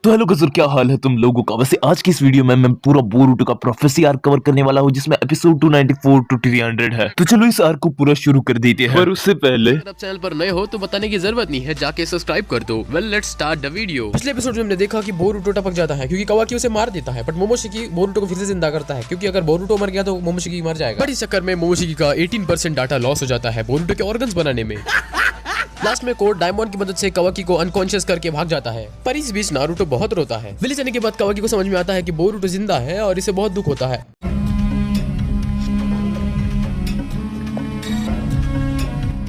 तो हेलो गजर, क्या हाल है तुम लोगों का। वैसे आज की इस वीडियो में मैं पूरा बोरुतो का प्रोफेसी आर्क कवर करने वाला हूँ, जिसमें एपिसोड 294 टू 300 है। तो चलो इस आर्क को पूरा शुरू कर देते हैं। पर उससे पहले अगर आप चैनल पर नए हो तो बताने की जरूरत नहीं है, जाके सब्सक्राइब कर दो। Well let's start the video. पिछले एपिसोड में हमने देखा कि बोरुतो टपक जाता है क्योंकि कावाकी उसे मार देता है, बट मोमोशिकी बोरुतो को फिर से जिंदा करता है क्योंकि अगर बोरुतो मर गया तो मोमोशिकी मर जाएगा। बट इस चक्कर में मोमोशिकी का 18% डाटा लॉस हो जाता है बोरुतो के ऑर्गन्स बनाने में। लास्ट में कोड डायमंड की मदद से कावाकी को अनकॉन्शियस करके भाग जाता है, पर इस बीच नारुतो बहुत रोता है। विलेज आने के बाद कावाकी को समझ में आता है कि बोरुतो जिंदा है और इसे बहुत दुख होता है।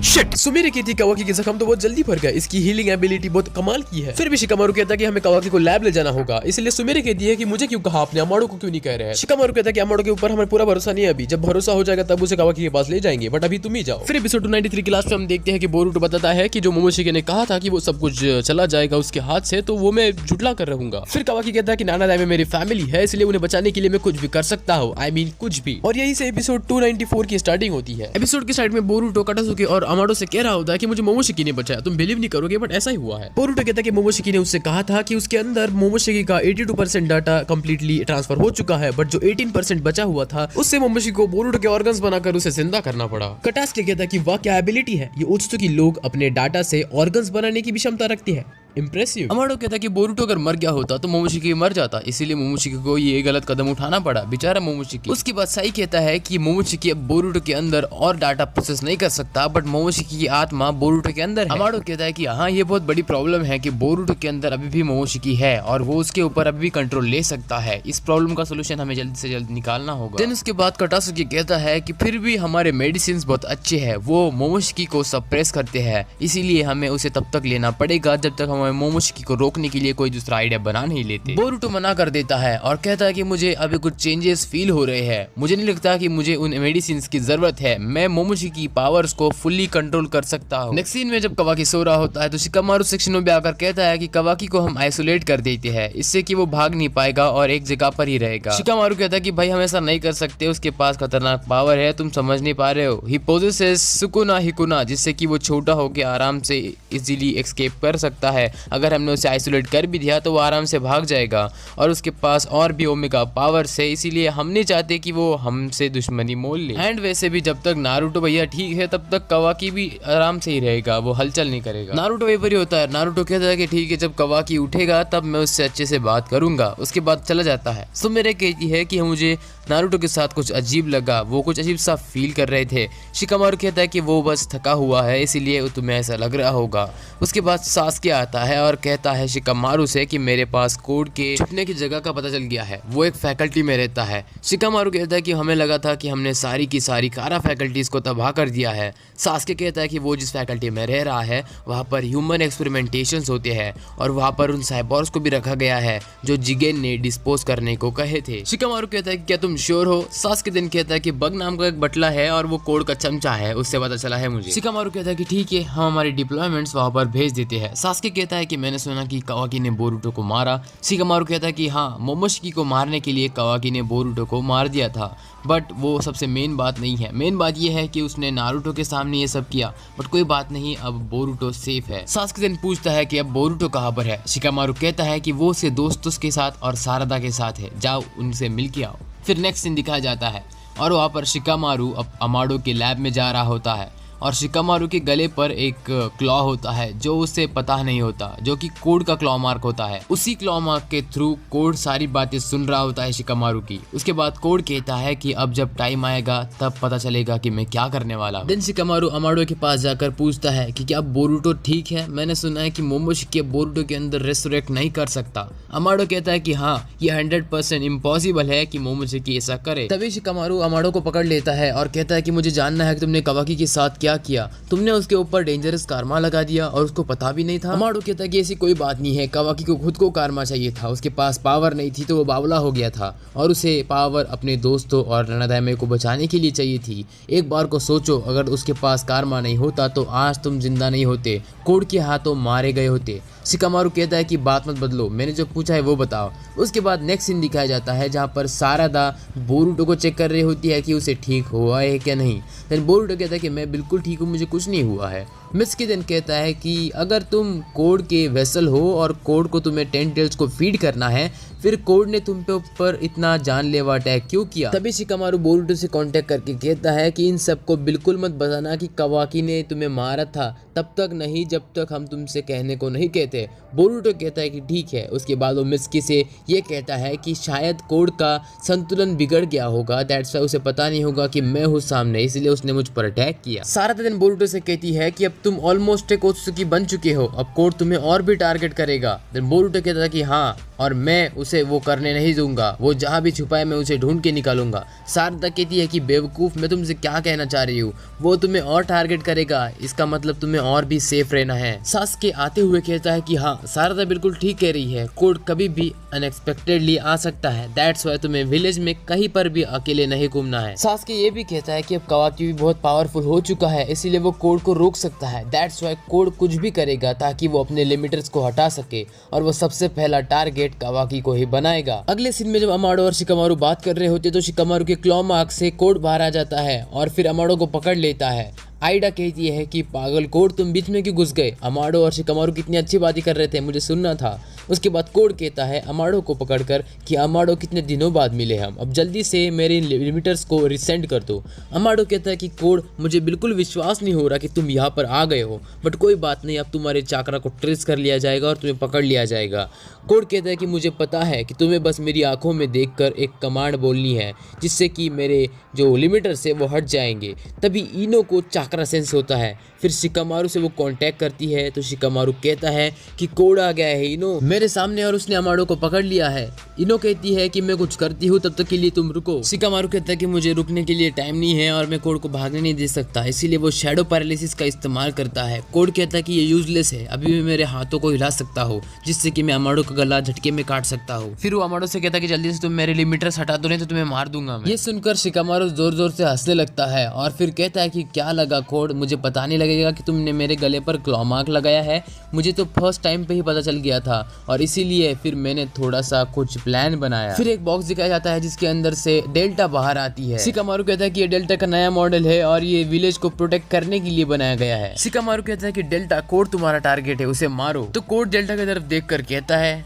शिट! सुमिरे की थी कावाकी के जख्म तो बहुत जल्दी भर गया। इसकी हीलिंग एबिलिटी बहुत कमाल की है। फिर भी शिकामारू कहता है कि हमें कावाकी को लैब ले जाना होगा, इसलिए सुमिरे कहती है कि मुझे क्यों कहा आपने, अमाडो को क्यों नहीं कह रहे हैं। शिकामारू कहता है कि अमाडो के ऊपर हमें पूरा भरोसा नहीं है, अभी जब भरोसा हो जाएगा तब उसे कावाकी के पास ले जाएंगे, बट अभी तुम ही जाओ। फिर एपिसोड 293 की लास्ट में हम देखते हैं कि बोरुतो बताता है कि जो मोमोशिकी ने कहा था कि वो सब कुछ चला जाएगा उसके हाथ से, तो वो मैं झुटला कर रहूंगा। फिर कावाकी कहता है कि नाना में मेरी फैमिली है, इसलिए उन्हें बचाने के लिए मैं कुछ भी कर सकता हूँ, आई मीन कुछ भी। और यही से एपिसोड 294 की स्टार्टिंग होती है। एपिसोड के साइड में बोरुतो काटासुके और अमाडो से कह रहा होता है कि मुझे मोमोशिकी ने बचाया। तुम बिलीव नहीं करोगे बट ऐसा ही हुआ है। बोरुतो कहता है कि मोमोशिकी ने उससे कहा था कि उसके अंदर मोमोशिकी का 82% डाटा कंप्लीटली ट्रांसफर हो चुका है, बट जो 18% बचा हुआ था उससे मोमोशिकी को बोरुतो के ऑर्गन्स बनाकर उसे जिंदा करना पड़ा। काटासुके कहता है कि वाह क्या एबिलिटी है, ये उत्सुकी लोग अपने डाटा से ऑर्गन्स बनाने की भी क्षमता रखती है, इंप्रेसिव। अमाडो कहता है कि बोरुतो अगर मर गया होता तो मोमोशिकी मर जाता, इसीलिए मोमोशिकी को ये गलत कदम उठाना पड़ा, बेचारा मोमोशिकी। उसके बाद साई कहता है कि मोमोशिकी अब बोरुतो के अंदर और डाटा प्रोसेस नहीं कर सकता, बट मोमोशिकी की आत्मा बोरुतो के अंदर है। अमाडो कहता है कि हाँ, ये बहुत बड़ी प्रॉब्लम है कि बोरुतो के अंदर अभी भी मोमोशिकी है और वो उसके ऊपर अभी भी कंट्रोल ले सकता है। इस प्रॉब्लम का सोल्यूशन हमें जल्दी से जल्दी निकालना होगा। देन उसके बाद काटासुके कहता है कि फिर भी हमारे मेडिसिन बहुत अच्छे हैं, वो मोमोशिकी को सप्रेस करते हैं, इसीलिए हमें उसे तब तक लेना पड़ेगा जब तक हमें मोमोशिकी को रोकने के लिए कोई दूसरा आइडिया बना नहीं लेते। बोरुतो मना कर देता है और कहता है कि मुझे अभी कुछ चेंजेस फील हो रहे हैं, मुझे नहीं लगता कि मुझे उन मेडिसिन की जरूरत है, मैं मोमोशिकी पावर्स को फुल्ली कंट्रोल कर सकता हूँ। नेक्स्ट सीन में जब कावाकी सो रहा होता है तो शिकामारू सेक्शन में आकर कहता है कि कावाकी को हम आइसोलेट कर देते हैं, इससे कि वो भाग नहीं पाएगा और एक जगह पर ही रहेगा। शिकामारू कहता है कि भाई हम ऐसा नहीं कर सकते, उसके पास खतरनाक पावर है, तुम समझ नहीं पा रहे हो। ही पोजेसेस सुकुना हिकुना, जिससे कि वो छोटा होकर आराम से इजीली एस्केप कर सकता है। अगर हमने उसे आइसोलेट कर भी दिया तो वो आराम से भाग जाएगा और उसके पास और भी ओमेगा पावर्स है, इसीलिए हम नहीं चाहते कि वो हमसे दुश्मनी मोल ले। एंड वैसे भी जब तक नारुतो भैया ठीक है तब तक कावाकी भी आराम से ही रहेगा, वो हलचल नहीं करेगा। नारुतो वेपर ही होता है। नारुतो कहता है कि ठीक है, जब कावाकी उठेगा तब मैं उससे अच्छे से बात करूंगा। उसके बाद चला जाता है। सुमिरे कहती है कि मुझे नारुतो के साथ कुछ अजीब लगा, वो कुछ अजीब सा फील कर रहे थे। शिकामारू कहता है कि वो बस थका हुआ है, इसीलिए तुम्हें ऐसा लग रहा होगा। उसके बाद सासुके आता है और कहता है शिकामारू से कि मेरे पास कोड के छुपने की जगह का पता चल गया है, वो एक फैकल्टी में रहता है। शिकामारू कहता है कि हमें लगा था कि हमने सारी की सारी कारा फैकल्टीज को तबाह कर दिया है। सासुके कहता है कि वो जिस फैकल्टी में रह रहा है वहाँ पर ह्यूमन एक्सपेरिमेंटेशंस होते हैं और वहाँ पर उन साइबॉर्स को भी रखा गया है जो जिगेन ने डिस्पोज करने को कहे थे। शिकामारू कहता है कि क्या तुम श्योर हो? सासुके दिन कहता है कि बग नाम का एक बटला है और वो कोड का चमचा है, उससे पता चला है मुझे। शिकामारू कहता है कि ठीक है, हम हमारे डिप्लॉयमेंट्स वहाँ पर भेज देते हैं। सासुके कहता है कि मैंने सुना कि कावाकी ने बोरुतो को मारा। शिकामारू कहता है कि हाँ, मोमोशिकी को मारने के लिए कावाकी ने बोरुतो को मार दिया था, बट वो सबसे मेन बात नहीं है। मेन बात ये है कि उसने नारुतो के सामने ये सब किया, बट कोई बात नहीं, अब बोरुतो सेफ है। सासुके दिन पूछता है कि अब बोरुतो कहाँ पर है। शिकामारू कहता है कि वो उसके दोस्तों के साथ और सारदा के साथ है, जाओ उनसे मिल के आओ। फिर नेक्स्ट सीन दिखाया जाता है और वहाँ पर शिकामारू अब अमाडो के लैब में जा रहा होता है और शिकामारू के गले पर एक क्लॉ होता है जो उसे पता नहीं होता, जो कि कोड का क्लॉ मार्क होता है। उसी क्लॉ मार्क के थ्रू कोड सारी बातें सुन रहा होता है शिकामारू की। उसके बाद कोड कहता है कि अब जब टाइम आएगा तब पता चलेगा कि मैं क्या करने वाला हूं। देन शिकामारू अमाडो के पास जाकर पूछता है कि क्या बोरुतो ठीक है? मैंने सुना है कि मोमोशिकी बोरुतो के अंदर रेस्टोरेट नहीं कर सकता। अमाडो कहता है कि हाँ, ये 100% इम्पॉसिबल है कि मोमोशिकी ऐसा करे। तभी शिकामारू अमाडो को पकड़ लेता है और कहता है कि मुझे जानना है कि तुमने कावाकी के साथ क्या किया, तुमने उसके ऊपर डेंजरस कारमा लगा दिया और उसको पता भी नहीं था। अमाडो कहता है कि ऐसी कोई बात नहीं है, कावाकी को खुद को कारमा चाहिए था, उसके पास पावर नहीं थी तो वो बावला हो गया था और उसे पावर अपने दोस्तों और नानादाइमे को बचाने के लिए चाहिए थी। एक बार को सोचो, अगर उसके पास कारमा नहीं होता तो आज तुम जिंदा नहीं होते, कोड के हाथों मारे गए होते। शिकामारू कहता है कि बात मत बदलो, मैंने जो पूछा है वो बताओ। उसके बाद नेक्स्ट सीन दिखाया जाता है जहाँ पर सारादा बोरुतो को चेक कर रही होती है कि उसे ठीक हुआ है क्या नहीं। देन बोरुतो कहता है कि मैं बिल्कुल ठीक हूँ, मुझे कुछ नहीं हुआ है। मिस्की देन कहता है कि अगर तुम कोड के वेसल हो और कोड को तुम्हें 10 टेल्स को फीड करना है, फिर कोड ने तुम पे ऊपर इतना जानलेवा अटैक क्यों किया। तभी शिकामारू बोरुटो से कांटेक्ट करके कहता है कि इन सबको बिल्कुल मत बताना कि कवाकी ने तुम्हें मारा था, तब तक नहीं जब तक हम तुमसे कहने को नहीं कहते। बोरुटो कहता है कि ठीक है। उसके बाद वो मिस्की से ये कहता है कि शायद कोड का संतुलन बिगड़ गया होगा, दैट्स वाई उसे पता नहीं होगा कि मैं हूँ सामने, इसलिए उसने मुझ पर अटैक किया। सारा दिन बोरुटो से कहती है कि अब तुम ऑलमोस्ट एक ओत्सुकी बन चुके हो, अब कोड तुम्हें और भी टारगेट करेगा। देन बोरुटो कहता है कि हाँ, और मैं उसे वो करने नहीं दूंगा, वो जहाँ भी छुपा है मैं उसे ढूंढ के निकालूंगा। सारदा कहती है कि बेवकूफ़, मैं तुमसे क्या कहना चाह रही हूँ, वो तुम्हें और टारगेट करेगा, इसका मतलब तुम्हें और भी सेफ रहना है। सासके आते हुए कहता है कि हाँ, सारदा बिल्कुल ठीक कह रही है, कोड कभी भी अनएक्सपेक्टेडली आ सकता है, दैट्स वाई तुम्हें विलेज में कहीं पर भी अकेले नहीं घूमना है। सासके ये भी कहता है कि अब कवाकी भी बहुत पावरफुल हो चुका है, इसीलिए वो कोड को रोक सकता है, दैट्स वाई कोड कुछ भी करेगा ताकि वो अपने लिमिटर्स को हटा सके और वो सबसे पहला टारगेट कवाकी को ही बनाएगा। अगले सीन में जब अमाडो और शिकामारू बात कर रहे होते तो शिकामारू के क्लॉ मार्क से कोड बाहर आ जाता है और फिर अमाडो को पकड़ लेता है। आइडा कहती है कि पागल कोड, तुम बीच में क्यों घुस गए? अमाडो और शिकामारू कितनी अच्छी बातें कर रहे थे, मुझे सुनना था। उसके बाद कोड कहता है अमाडो को पकड़कर कि अमाडो कितने दिनों बाद मिले हम, अब जल्दी से मेरे लिमिटर्स को रिसेंड कर दो। अमाडो कहता है कि कोड, मुझे बिल्कुल विश्वास नहीं हो रहा कि तुम यहाँ पर आ गए हो, बट कोई बात नहीं, अब तुम्हारे चाकरा को ट्रेस कर लिया जाएगा और तुम्हें पकड़ लिया जाएगा। कोड कहता है कि मुझे पता है कि तुम्हें बस मेरी आंखों में देखकर एक कमांड बोलनी है जिससे कि मेरे जो लिमिटर्स है वो हट जाएंगे। तभी इनो को चाकरा सेंस होता है, फिर शिकामारू से वो कांटेक्ट करती है तो शिकामारू कहता है कि कोड आ गया है इनो मेरे सामने और उसने अमाडो को पकड़ लिया है। इनो कहती है कि मैं कुछ करती हूँ, तब तक के लिए तुम रुको। शिकामारू कहता है कि मुझे रुकने के लिए टाइम नहीं है और मैं कोड को भागने नहीं दे सकता, इसीलिए वो शैडो पैरालिसिस का इस्तेमाल करता है। कोड कहता है कि ये यूजलेस है, अभी मैं मेरे हाथों को हिला सकता हूँ जिससे कि मैं अमाडो का गला झटके में काट सकता हूँ। फिर वो अमाडो से कहता है कि जल्दी से तुम मेरे लिमिटर्स हटा दो नहीं तो तुम्हें मार दूंगा मैं। ये सुनकर शिकामारू जोर जोर से हंसने लगता है और फिर कहता है कि क्या लगा कोड, मुझे पता नहीं लगेगा कि तुमने मेरे गले पर क्लॉ मार्क लगाया है, मुझे तो फर्स्ट टाइम पे ही पता चल गया था और इसीलिए फिर मैंने थोड़ा सा कुछ प्लान बनाया। फिर एक बॉक्स दिखाया जाता है जिसके अंदर से डेल्टा बाहर आती है। शिकामारू कहता है कि ये डेल्टा का नया मॉडल है और ये विलेज को प्रोटेक्ट करने के लिए बनाया गया है। शिकामारू कहता है कि डेल्टा, कोड तुम्हारा टारगेट है, उसे मारो। तो कोड डेल्टा की तरफ देख कर कहता है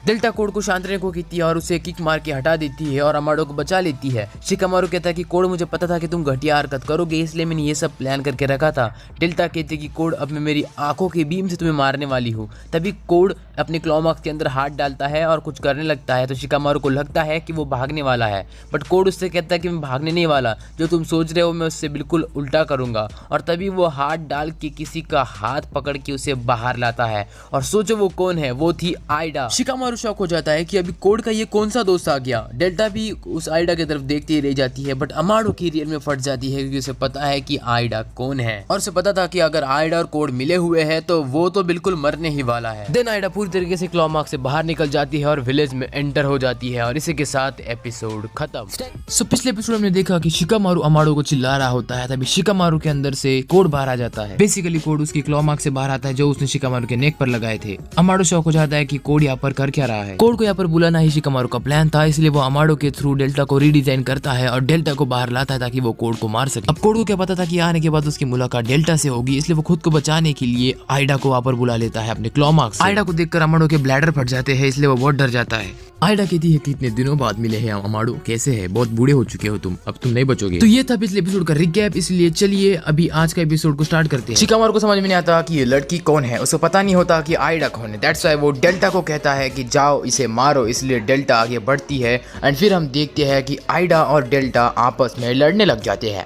डेल्टा कोड को शांत रहने को कहती है और उसे किक मार के हटा देती है और अमाडो को बचा लेती है। शिकामारू कहता है कि कोड, मुझे पता था कि तुम घटिया हरकत करोगे, इसलिए मैंने ये सब प्लान करके रखा था। डेल्टा कहती है कि कोड, अब मैं मेरी आंखों के बीम से तुम्हें मारने वाली हूँ। तभी कोड अपने क्लॉ मार्क्स के अंदर हाथ डालता है और कुछ करने लगता है तो शिकामारू को लगता है कि वो भागने वाला है, बट कोड उससे कहता है कि मैं भागने नहीं वाला, जो तुम सोच रहे हो मैं उससे बिल्कुल उल्टा करूंगा। और तभी वो हाथ डाल के किसी का हाथ पकड़ के उसे बाहर लाता है और सोचो वो कौन है, वो थी आइडा। शिकामारू शॉक हो जाता है कि अभी कोड का ये कौन सा दोस्त आ गया। डेल्टा भी उस आइडा की तरफ देखती ही रह जाती है, बट अमाडो की रियल में फट जाती है क्योंकि उसे पता है कि आइडा कौन है और उसे पता था कि अगर आइडा और कोड मिले हुए हैं तो वो तो बिल्कुल मरने ही वाला है। देन आइडा पूरी तरीके से क्लॉ मार्क से बाहर निकल जाती है और विलेज में एंटर हो जाती है और इसी के साथ एपिसोड खत्म। सो पिछले एपिसोड में देखा कि शिकामारू अमाडो को चिल्ला रहा होता है, तभी शिकामारू के अंदर से कोड बाहर आ जाता है। बेसिकली कोड उसकी क्लॉ मार्क से बाहर आता है जो उसने शिकामारू के नेक पर लगाए थे। अमाडो शॉक हो जाता है कि कोड यहाँ पर कर क्या रहा है। कोड को यहाँ पर बुलाना ही शिकामारू का प्लान था, इसलिए वो अमाडो के थ्रू डेल्टा को रीडिजाइन करता है और डेल्टा को बाहर लाता है ताकि वो कोड को मार सके। अब कोड को क्या पता था कि आने के बाद उसकी मुलाकात डेल्टा से होगी, इसलिए वो खुद को बचाने के लिए आइडा को वहां पर बुला लेता है अपने क्लॉ मार्क से। आइडा को देखकर अमाडो के ब्लैडर फट जाते हैं, इसलिए वो बहुत डर जाता है। आइडा कहती है कि इतने दिनों बाद मिले हैं अमाडो, कैसे है, बहुत बूढ़े हो चुके हो तुम, अब तुम नहीं बचोगे। तो ये था पिछले एपिसोड का रिकैप, इसलिए चलिए अभी आज का एपिसोड को स्टार्ट करते हैं। शिकामारू को समझ में नहीं आता कि ये लड़की कौन है, उसे पता नहीं होता कि आइडा कौन है, दैट्स व्हाई वो डेल्टा को कहता है कि जाओ इसे मारो, इसलिए डेल्टा आगे बढ़ती है एंड फिर हम देखते हैं कि आइडा और डेल्टा आपस में लड़ने लग जाते हैं।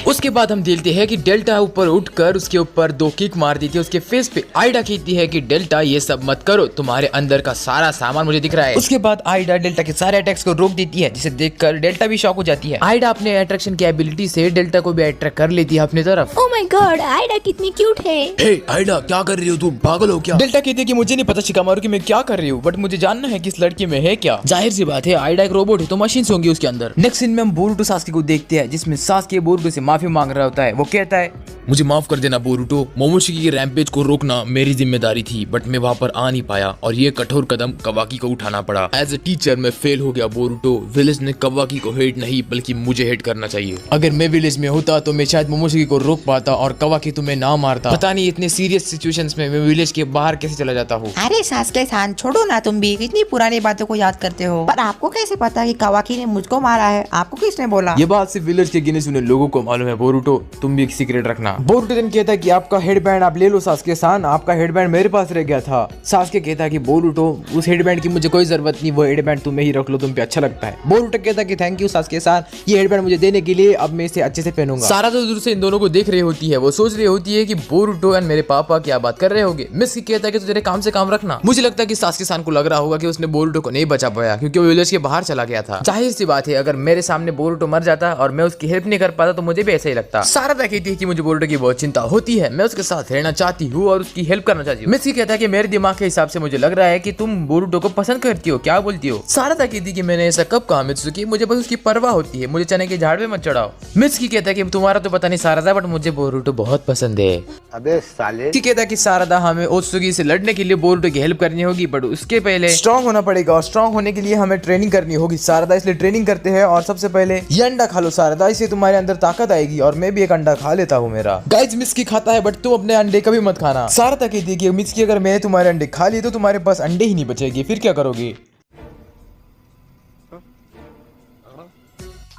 उसके बाद हम देखते हैं कि डेल्टा ऊपर उठकर उसके ऊपर 2 किक मार देती है उसके फेस पे। आइडा कहती है कि डेल्टा ये सब मत करो, तुम्हारे अंदर का सारा सामान मुझे दिख रहा है। उसके बाद आइडा डेल्टा के सारे अटैक्स को रोक देती है, जिसे देखकर डेल्टा भी शॉक हो जाती है। आइडा अपने अट्रैक्शन की एबिलिटी से डेल्टा को भी अट्रैक्ट कर लेती है अपनी तरफ। ओह माय गॉड, आइडा कितनी क्यूट है। हे आइडा, क्या कर रही हो तुम, पागल हो क्या? डेल्टा कहती है कि मुझे नहीं पता शिकामारू कि मैं क्या कर रही हूँ, बट मुझे जानना है कि इस लड़की में है क्या। जाहिर सी बात है आइडा एक रोबोट है तो मशीन होंगी उसके अंदर। नेक्स्ट सीन में हम बोरुटो सास्के को देखते हैं, जिसमें सास्के बोरुटो से माफी मांग रहा होता है। वो कहता है, मुझे माफ कर देना बोरुटो, मोमोशिकी के रैम्पेज को रोकना मेरी जिम्मेदारी थी, बट मैं वहां पर आ नहीं पाया और ये कठोर कदम कवाकी को उठाना करना पड़ा। एज ए टीचर मैं फेल हो गया बोरुटो। विलेज ने कावाकी को हेट नहीं बल्कि मुझे हेट करना चाहिए। अगर मैं विलेज में होता तो मैं शायद मोमोशिकी को रोक पाता और कावाकी तुम्हें ना मारता। पता नहीं इतने सीरियस सिचुएशंस में मैं विलेज के बाहर कैसे चला जाता हूँ। अरे सास्के-सान छोड़ो ना, तुम भी इतनी पुरानी बातों को याद करते हो। पर आपको कैसे पता कि कावाकी ने मुझको मारा है? आपको किसने बोला? ये बात सिर्फ विलेज के गिने चुने लोगों को मालूम है बोरुटो, तुम भी एक सीक्रेट रखना। बोरुटो दिन कहता है कि आपका हेडबैंड आप ले लो सास्के-सान, आपका हेडबैंड मेरे पास रह गया था। सास्के कहता है कि बोरुटो उस हेडबैंड की मुझे कोई जरूरत नहीं, वो हेडबैंड तुम्हें ही रख लो, तुम पे अच्छा लगता है। बोरुटो कहता है कि थैंक यू सास्के-सान, ये हेडबैंड मुझे देने के लिए, अब मैं इसे अच्छे से पहनूंगा। सारा तो दूर से इन दोनों को देख रही होती है, वो सोच रही होती है कि बोरुटो एंड मेरे पापा क्या बात कर रहे होंगे। मिस्की कहता है कि तू तेरे काम से काम रखना। मुझे लगता है कि सास्के-सान को लग रहा होगा कि उसने बोरुटो को नहीं बचा पाया क्योंकि वो विलेज के बाहर चला गया था। जाहिर सी बात है अगर मेरे सामने बोरुटो मर जाता और मैं उसकी हेल्प नहीं कर पाता तो मुझे भी ऐसा ही लगता। सारदा कहती है कि मुझे बोरुटो की बहुत चिंता होती है, मैं उसके साथ रहना चाहती हूँ और उसकी हेल्प करना चाहती हूँ। मिस्की कहता है कि मेरे दिमाग के हिसाब से मुझे लग रहा है कि तुम बोरुटो को पसंद करती हो, क्या बोलती हो? सारदा कहती है कि मैंने ऐसा कब कहा मित्सुकी, मुझे बस उसकी परवाह होती है, मुझे चने के झाड़ पे मत चढ़ाओ। मित्सुकी कहता है कि तुम्हारा तो पता नहीं सारदा, बट मुझे बोरुटो बहुत पसंद है। अबे साले। मित्सुकी कहता है कि सारदा हमें ओत्सुकी से लड़ने के लिए बोरुटो की हेल्प करनी होगी, बट उसके पहले स्ट्रांग होना पड़ेगा और स्ट्रांग होने के लिए हमें ट्रेनिंग करनी होगी सारदा, इसलिए ट्रेनिंग करते हैं। और सबसे पहले ये अंडा खा लो सारदा, इससे तुम्हारे अंदर ताकत आएगी और मैं भी एक अंडा खा लेता हूँ मेरा। गाइस मित्सुकी खाता है बट तुम अपने अंडे कभी मत खाना। सारदा कहती है कि मित्सुकी अगर मैंने तुम्हारे अंडे खा लिए तो तुम्हारे पास अंडे ही नहीं बचेगी, फिर क्या करोगे?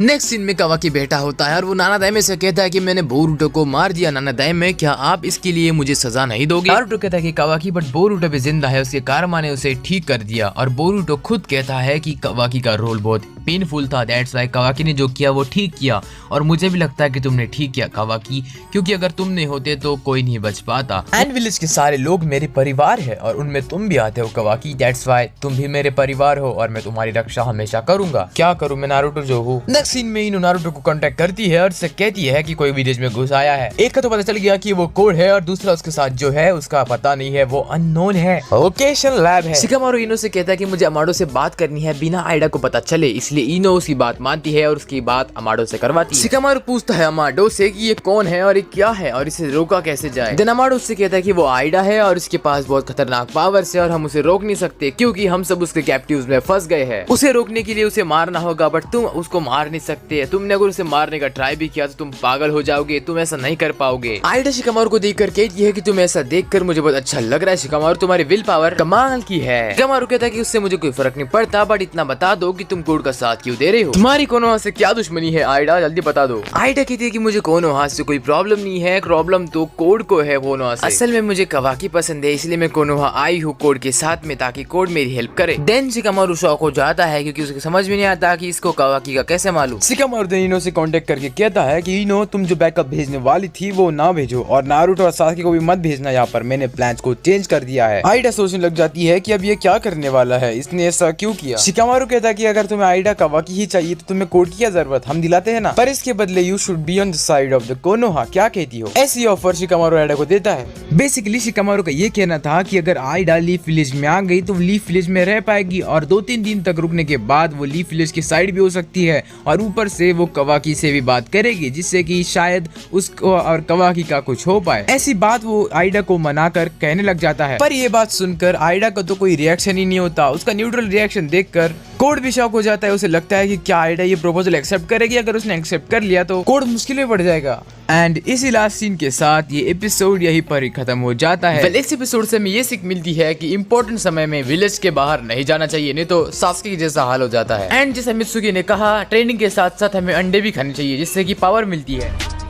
नेक्स्ट सीन में कावाकी बैठा होता है और वो नाना दाइमे से कहता है कि मैंने बोरुटो को मार दिया नाना दाइमे, क्या आप इसके लिए मुझे सजा नहीं दोगे? नारुतो कहता है कि कावाकी बट बोरुटो भी जिंदा है, उसके कारमा ने उसे ठीक कर दिया। और बोरुटो खुद कहता है कि कावाकी का रोल बहुत पेनफुल था, दैट्स व्हाई कावाकी ने जो किया वो ठीक किया और मुझे भी लगता है कि तुमने ठीक किया कावाकी, क्योंकि अगर तुम नहीं होते तो कोई नहीं बच पाता। एंड विलेज के सारे लोग मेरे परिवार है और उनमें तुम भी आते हो कावाकी, दैट्स व्हाई तुम भी मेरे परिवार हो और मैं तुम्हारी रक्षा हमेशा करूंगा। क्या करूं मैं नारुतो जो हूँ। नेक्स्ट सीन में इनो नारुतो को कांटेक्ट करती है और उससे कहती है कि कोई विलेज में घुस आया है। एक का तो पता चल गया कि वो कोड है और दूसरा उसके साथ जो है उसका पता नहीं है, वो अननोन है, लोकेशन लैब है। शिकामारू इनो से कहता है कि मुझे अमाडो से बात करनी है बिना आइडा को पता चले, इसलिए इनो उसकी बात मानती है और उसकी बात अमाडो से करवाती है। शिकामारू पूछता है अमाडो से कि ये कौन है और ये क्या है और इसे रोका कैसे जाए। देन अमाडो उससे कहता है कि वो आइडा है और इसके पास बहुत खतरनाक पावर्स है और हम उसे रोक नहीं सकते क्योंकि हम सब उसके कैप्टिव्स में फंस गए हैं। उसे रोकने के लिए उसे मारना होगा बट तुम उसको मार नहीं सकते, तुमने अगर उसे मारने का ट्राई भी किया तो तुम पागल हो जाओगे, तुम ऐसा नहीं कर पाओगे। आइडा शिकामारू को देखकर कहती है कि तुम ऐसा देखकर मुझे बहुत अच्छा लग रहा है शिकामारू, तुम्हारी विल पावर कमाल की है। शिकामारू कहता है कि उससे मुझे कोई फर्क नहीं पड़ता बट इतना बता दो कि तुम कोड का साथ क्यों दे रहे हो, तुम्हारी कोनोहा से क्या दुश्मनी है आइडा, जल्दी बता दो। आइडा कहती है कि मुझे कोनोहा से कोई प्रॉब्लम नहीं है, प्रॉब्लम तो कोड को है कोनोहा से। असल में मुझे कावाकी पसंद है इसलिए मैं कोनोहा आई हूँ कोड के साथ में ताकि कोड मेरी हेल्प करे। देन शिकामारू शॉक हो जाता है क्योंकि उसे समझ में नहीं आता कि इसको कावाकी का कैसे मालूम। शिकामारू इनो से कांटेक्ट करके कहता है कि इनो तुम जो बैकअप भेजने वाली थी वो ना भेजो और नारुतो और सासकी को भी मत भेजना, यहाँ पर मैंने प्लान्स को चेंज कर दिया है। आइडा सोचने लग जाती है कि अब ये क्या करने वाला है, इसने ऐसा क्यों किया। शिकामारू कहता है कि अगर तुम्हें आइडा कावाकी ही चाहिए तो तुम्हें कोड की क्या जरूरत, हम दिलाते हैं ना, पर इसके बदले you should be on the side of the Konoha, क्या कहती हो। ऐसी ऑफर शिकामारू आइडा को देता है। बेसिकली शिकामारू का ये कहना था कि अगर आइडा लीफ विलेज में आ गई तो लीफ विलेज में रह पाएगी और 2-3 दिन तक रुकने के बाद वो लीफ विलेज की साइड भी हो सकती है और ऊपर से वो कावाकी से भी बात करेगी जिससे कि शायद उसको और कावाकी का कुछ हो पाए। ऐसी बात वो आइडा को मनाकर कहने लग जाता है, पर ये बात सुनकर आइडा का तो कोई रिएक्शन ही नहीं होता। उसका न्यूट्रल रिएक्शन देखकर कोड भी शॉक हो जाता है। उसे लगता है कि क्या आइडा ये प्रपोजल एक्सेप्ट करेगी, अगर उसने एक्सेप्ट कर लिया तो कोड मुश्किल में पड़ जाएगा। एंड इसी लास्ट सीन के साथ ये एपिसोड यहीं पर ही खत्म हो जाता है। इस एपिसोड से हमें ये सीख मिलती है कि इंपॉर्टेंट समय में विलेज के बाहर नहीं जाना चाहिए, नहीं तो सासकी जैसा हाल हो जाता है। एंड जैसे मित्सुकी ने कहा ट्रेनिंग के साथ साथ हमें अंडे भी खाने चाहिए जिससे कि पावर मिलती है।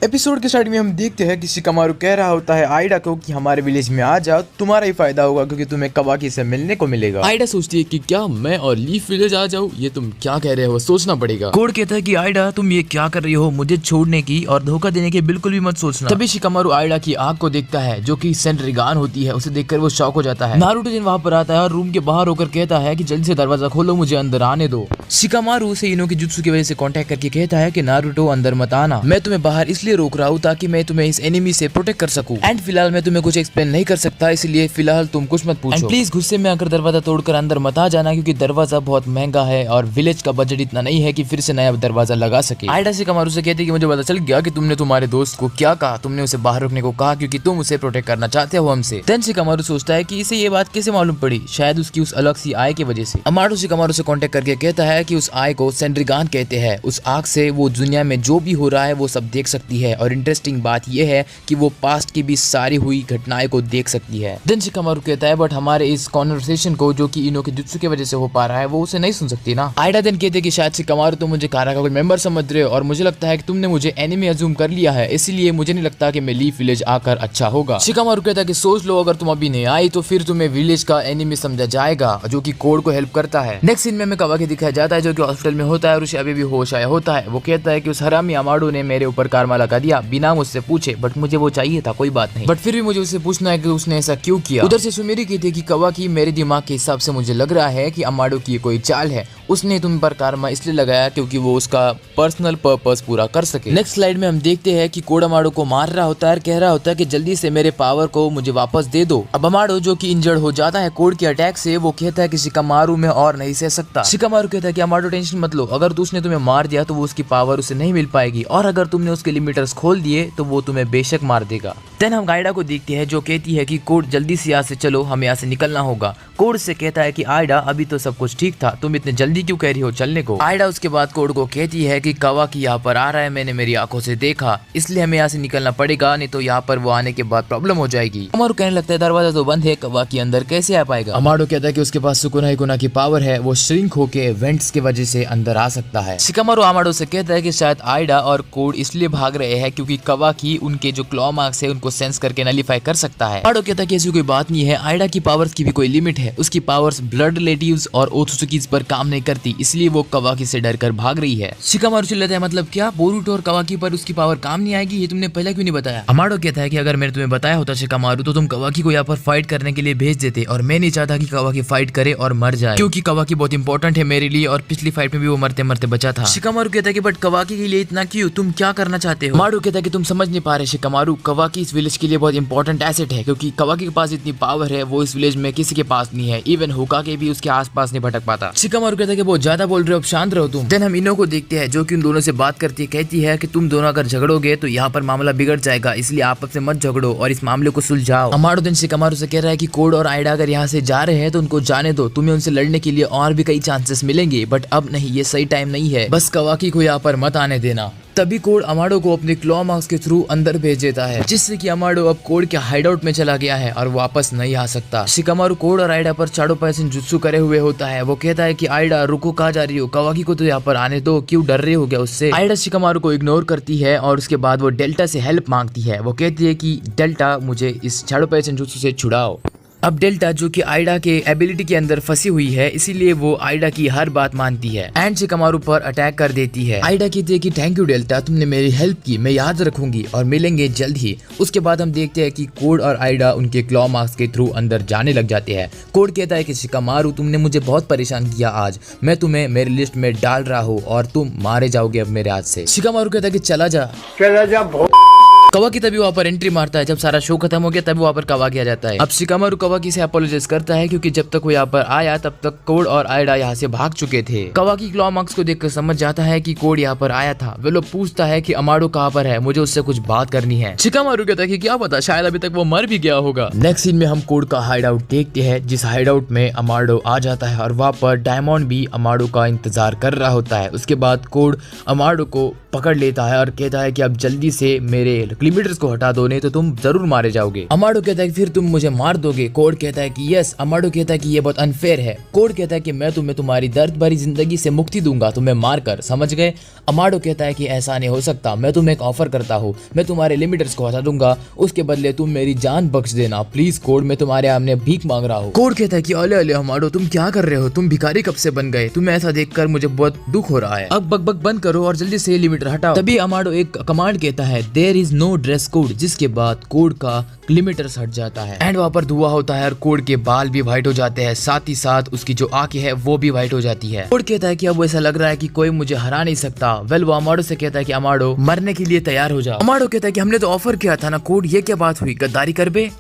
एपिसोड के स्टार्ट में हम देखते हैं कि शिकामारू कह रहा होता है आइडा को कि हमारे विलेज में आ जाओ, तुम्हारा ही फायदा होगा क्योंकि तुम्हें कावाकी से मिलने को मिलेगा। आइडा सोचती है कि क्या मैं और लीफ विलेज आ जाऊं, ये तुम क्या कह रहे हो, सोचना पड़ेगा। कोड कहता है कि आइडा तुम ये क्या कर रही हो, मुझे छोड़ने की और धोखा देने की बिल्कुल भी मत सोचना। तभी शिकामारू आइडा की आंख को देखता है जो कि सेंट्रिगान होती है, उसे देखकर वो शॉक हो जाता है। नारुतो जिन वहां पर आता है और रूम के बाहर होकर कहता है कि जल्दी से दरवाजा खोलो, मुझे अंदर आने दो। शिकामारू उसे इनो की जुत्सु की वजह से कांटेक्ट करके कहता है कि नारुतो अंदर मत आना, मैं तुम्हें बाहर इसलिए इसलिए रोक रहा हूँ ताकि मैं तुम्हें इस एनिमी से प्रोटेक्ट कर सकूं। एंड फिलहाल मैं तुम्हें कुछ एक्सप्लेन नहीं कर सकता, इसलिए फिलहाल तुम कुछ मत पूछो। एंड प्लीज गुस्से में आकर दरवाजा तोड़कर अंदर मत आ जाना, क्योंकि दरवाजा बहुत महंगा है और विलेज का बजट इतना नहीं है कि फिर से नया दरवाजा लगा सके। आयडा शिकामारू से कहती है कि मुझे पता चल गया कि तुमने तुम्हारे दोस्त को क्या कहा, तुमने उसे बाहर रुकने को कहा क्योंकि तुम उसे प्रोटेक्ट करना चाहते हो हमसे। देन शिकामारू सोचता है कि इसे ये बात कैसे मालूम पड़ी, शायद उसकी उस अलग सी आय की वजह से। अमाडो शिकामारू से कांटेक्ट करके कहता है कि उस आय को सेंड्रिगान कहते हैं, उस आग से वो दुनिया में जो भी हो रहा है वो सब देख सकती है और इंटरेस्टिंग बात यह है कि वो पास्ट की भी सारी हुई घटनाएं को देख सकती है। देन शिकामारू कहता है बट हमारे इस कॉन्वर्सेशन को जो कि इनो के जुत्सु की वजह से हो पा रहा है वो उसे नहीं सुन सकती ना। आयडा देन कहते कि शायद शिकामारू तुम मुझे कारा का कोई मेंबर समझ रहे हो और मुझे लगता है कि तुमने मुझे एनिमी अज्यूम कर लिया है, इसलिए मुझे नहीं लगता कि मैं लीफ विलेज आकर अच्छा होगा। शिकामारू कहता है कि सोच लो अगर तुम अभी नहीं आई तो फिर तुम्हें विलेज का एनिमी समझा जाएगा जो कि कोड को हेल्प करता है। नेक्स्ट सीन में हमें कावाकी दिखाया जाता है जो कि हॉस्पिटल में होता है और उसे अभी भी होश आया होता है। वो कहता है कि उस हरामी अमाडो ने मेरे ऊपर कारमा लगा दिया बिना मुझसे पूछे, बट मुझे वो चाहिए था, कोई बात नहीं, बट फिर भी मुझे उससे पूछना है कि उसने ऐसा क्यों किया। उधर से सुमेरी कहती है कि कावाकी मेरे दिमाग के हिसाब से मुझे लग रहा है कि अमाडो की कोई चाल है, उसने तुम पर कारमा इसलिए लगाया क्योंकि वो उसका पर्सनल पर्पस पूरा कर सके। नेक्स्ट स्लाइड में हम देखते हैं कि कोड अमाडो को मार रहा होता है, कह रहा होता है कि जल्दी से मेरे पावर को मुझे वापस दे दो। अब अमाडो जो कि इंजर्ड हो जाता है कोड के अटैक से, वो कहता है कि शिकामारू में और नहीं सह सकता। शिकामारू कहता है कि अमाडो टेंशन मत लो, अगर उसने तुम्हें मार दिया तो वो उसकी पावर उसे नहीं मिल पाएगी और अगर तुमने उसके लिमिटर्स खोल दिए तो वो तुम्हें बेशक मार देगा। देन हम आयडा को देखते हैं जो कहती है कि कोड जल्दी से यहाँ से चलो, हमें यहाँ से निकलना होगा। कोड से कहता है कि आयडा अभी तो सब कुछ ठीक था, तुम इतने जल्दी क्यों कह रही हो चलने को। आयडा उसके बाद कोड को कहती है कि कावाकी यहाँ पर आ रहा है, मैंने मेरी आंखों से देखा, इसलिए हमें यहाँ से निकलना पड़ेगा, नहीं तो यहाँ पर वो आने के बाद प्रॉब्लम हो जाएगी। अमाडो कहने लगता है दरवाजा तो बंद है, कावाकी अंदर कैसे आ पाएगा। अमाडो कहता है कि उसके पास सुकुना हिकुना की पावर है, वो श्रिंक होके वेंट्स की वजह से अंदर आ सकता है। शिकामारू अमाडो से कहता है कि शायद आयडा और कोड इसलिए भाग रहे हैं क्योंकि कावाकी उनके जो क्लॉ मार्क्स है उनको सेंस करके नलीफाई कर सकता है। अमाडो कहता है कि ऐसी कोई बात नहीं है, आयडा की पावर्स की भी कोई लिमिट है, उसकी पावर्स ब्लड रिलेटिव्स और ओत्सुकीज पर काम नहीं करती, इसलिए वो कावाकी से डरकर भाग रही है। शिकामारू चिल्लाता है मतलब क्या, बोरुटो और कावाकी पर उसकी पावर काम नहीं आएगी, ये तुमने पहले क्यों नहीं बताया। अमाडो कहता है कि अगर मैंने तुम्हें बताया होता शिकामारू तो तुम कावाकी को यहाँ पर फाइट करने के लिए भेज देते और मैं नहीं चाहता कि कावाकी फाइट करे और मर जाए, क्योंकि कावाकी बहुत इंपॉर्टेंट है मेरे लिए और पिछली फाइट में भी वो मरते मरते बचा था। शिकामारू कहता है कि बट कावाकी के लिए इतना क्यों, तुम क्या करना चाहते हो। अमाडो कहता है कि तुम समझ नहीं पा रहे शिकामारू, कावाकी इस विलेज के लिए बहुत इंपॉर्टेंट एसेट है, क्योंकि कावाकी के पास इतनी पावर है वो इस विलेज में किसी के पास नहीं है, इवन होकागे भी उसके आसपास नहीं भटक पाता। शिकामारू कहता है कि बहुत ज्यादा बोल रहे हो, अब शांत रहो तुम। देन हम इनो को देखते हैं जो कि उन दोनों से बात करती है, कहती है कि तुम दोनों अगर झगड़ोगे तो यहाँ पर मामला बिगड़ जाएगा, इसलिए आपस में मत झगड़ो और इस मामले को सुलझाओ। अमाडो देन शिकामारू से कह रहा है कि कोड और आयडा अगर यहाँ से जा रहे हैं तो उनको जाने दो, तुम्हें उनसे लड़ने के लिए और भी कई चांसेस मिलेंगे, बट अब नहीं, ये सही टाइम नहीं है, बस कावाकी को यहाँ पर मत आने देना। तभी कोड अमाडो को अपने क्लॉ मार्क्स के थ्रू अंदर भेज देता है, जिससे कि अमाडो अब कोड के हाइडआउट में चला गया है और वापस नहीं आ सकता। शिकामारू कोड और आयडा पर चाडो पैसन जुत्सु करे हुए होता है। वो कहता है कि आयडा रुको, कहाँ जा रही हो, कावाकी को तो यहाँ पर आने दो, क्यों डर रहे हो क्या उससे। आयडा शिकामारू को इग्नोर करती है और उसके बाद वो डेल्टा से हेल्प मांगती है। वो कहती है कि डेल्टा मुझे इस चाडो पैसन जुत्सु से छुड़ाओ। अब डेल्टा जो कि आयडा के एबिलिटी के अंदर फंसी हुई है, इसीलिए वो आयडा की हर बात मानती है एंड शिकामारू पर अटैक कर देती है। आयडा कहती है कि थैंक यू डेल्टा, तुमने मेरी हेल्प की, मैं याद रखूंगी और मिलेंगे जल्द ही। उसके बाद हम देखते हैं कि कोड और आयडा उनके क्लॉ मार्क्स के थ्रू अंदर जाने लग जाते हैं। कोड कहता है कि शिकामारू तुमने मुझे बहुत परेशान किया आज, मैं तुम्हें मेरी लिस्ट में डाल रहा हूँ और तुम मारे जाओगे अब मेरे हाथ से। शिकामारू कहता है कि चला जा कावाकी तभी वहाँ पर एंट्री मारता है। जब सारा शो खत्म हो गया तभी वहाँ पर कावाकी आ जाता है। अब शिकामारू कावाकी से अपोलोजाइज करता है क्योंकि जब तक वो यहाँ पर आया तब तक कोड और आयडा यहाँ से भाग चुके थे। कावाकी क्लॉ मार्क्स को देखकर समझ जाता है कि कोड यहाँ पर आया था। वो लोग पूछता है कि अमाडो कहाँ पर है, मुझे उससे कुछ बात करनी है। शिकामारू कहता है कि क्या पता, शायद अभी तक वो मर भी गया होगा। नेक्स्ट सीन में हम कोड का हाइड आउट देखते हैं, जिस हाइड आउट में अमाडो आ जाता है और वहाँ पर डायमंड भी अमाडो का इंतजार कर रहा होता है। उसके बाद कोड अमाडो को पकड़ लेता है और कहता है कि अब जल्दी से मेरे लिमिटर्स को हटा दो, नहीं तो तुम जरूर मारे जाओगे। अमाडो कहता है कि फिर तुम मुझे मार दोगे। कोड कहता है कि यस। अमाडो कहता है कि ये बहुत अनफेयर है। कोड कहता है कि मैं तुम्हें तुम्हारी दर्द भरी जिंदगी से मुक्ति दूंगा, तुम्हें मारकर, समझ गए। अमाडो कहता है कि ऐसा नहीं हो सकता, मैं तुम्हें एक ऑफर करता हूँ, मैं तुम्हारे लिमिटर्स को हटा दूंगा, उसके बदले तुम मेरी जान बख्श देना प्लीज कोड, मैं तुम्हारे सामने भीख मांग रहा हूँ। कोड कहता है कि अले अले अमाडो तुम क्या कर रहे हो, तुम भिखारी कब से बन गए, तुम्हें ऐसा देखकर मुझे बहुत दुख हो रहा है, अब बक बक बंद करो और जल्दी से लिमिटर हटाओ। तभी अमाडो एक कमांड कहता है, there is no no dress code, जिसके बाद कोड का किलोमीटर्स हट जाता है एंड वहाँ पर धुआं होता है और कोड के बाल भी व्हाइट हो जाते हैं, साथ ही साथ उसकी जो आंखें है वो भी व्हाइट हो जाती है। कोड कहता है कि अब ऐसा लग रहा है कि कोई मुझे हरा नहीं सकता। वेल वो अमाडो से कहता है कि अमाडो मरने के लिए तैयार हो जाओ। अमाडो कहता है कि हमने तो ऑफर किया था ना कोड, ये क्या बात हुई, गद्दारी कर बे।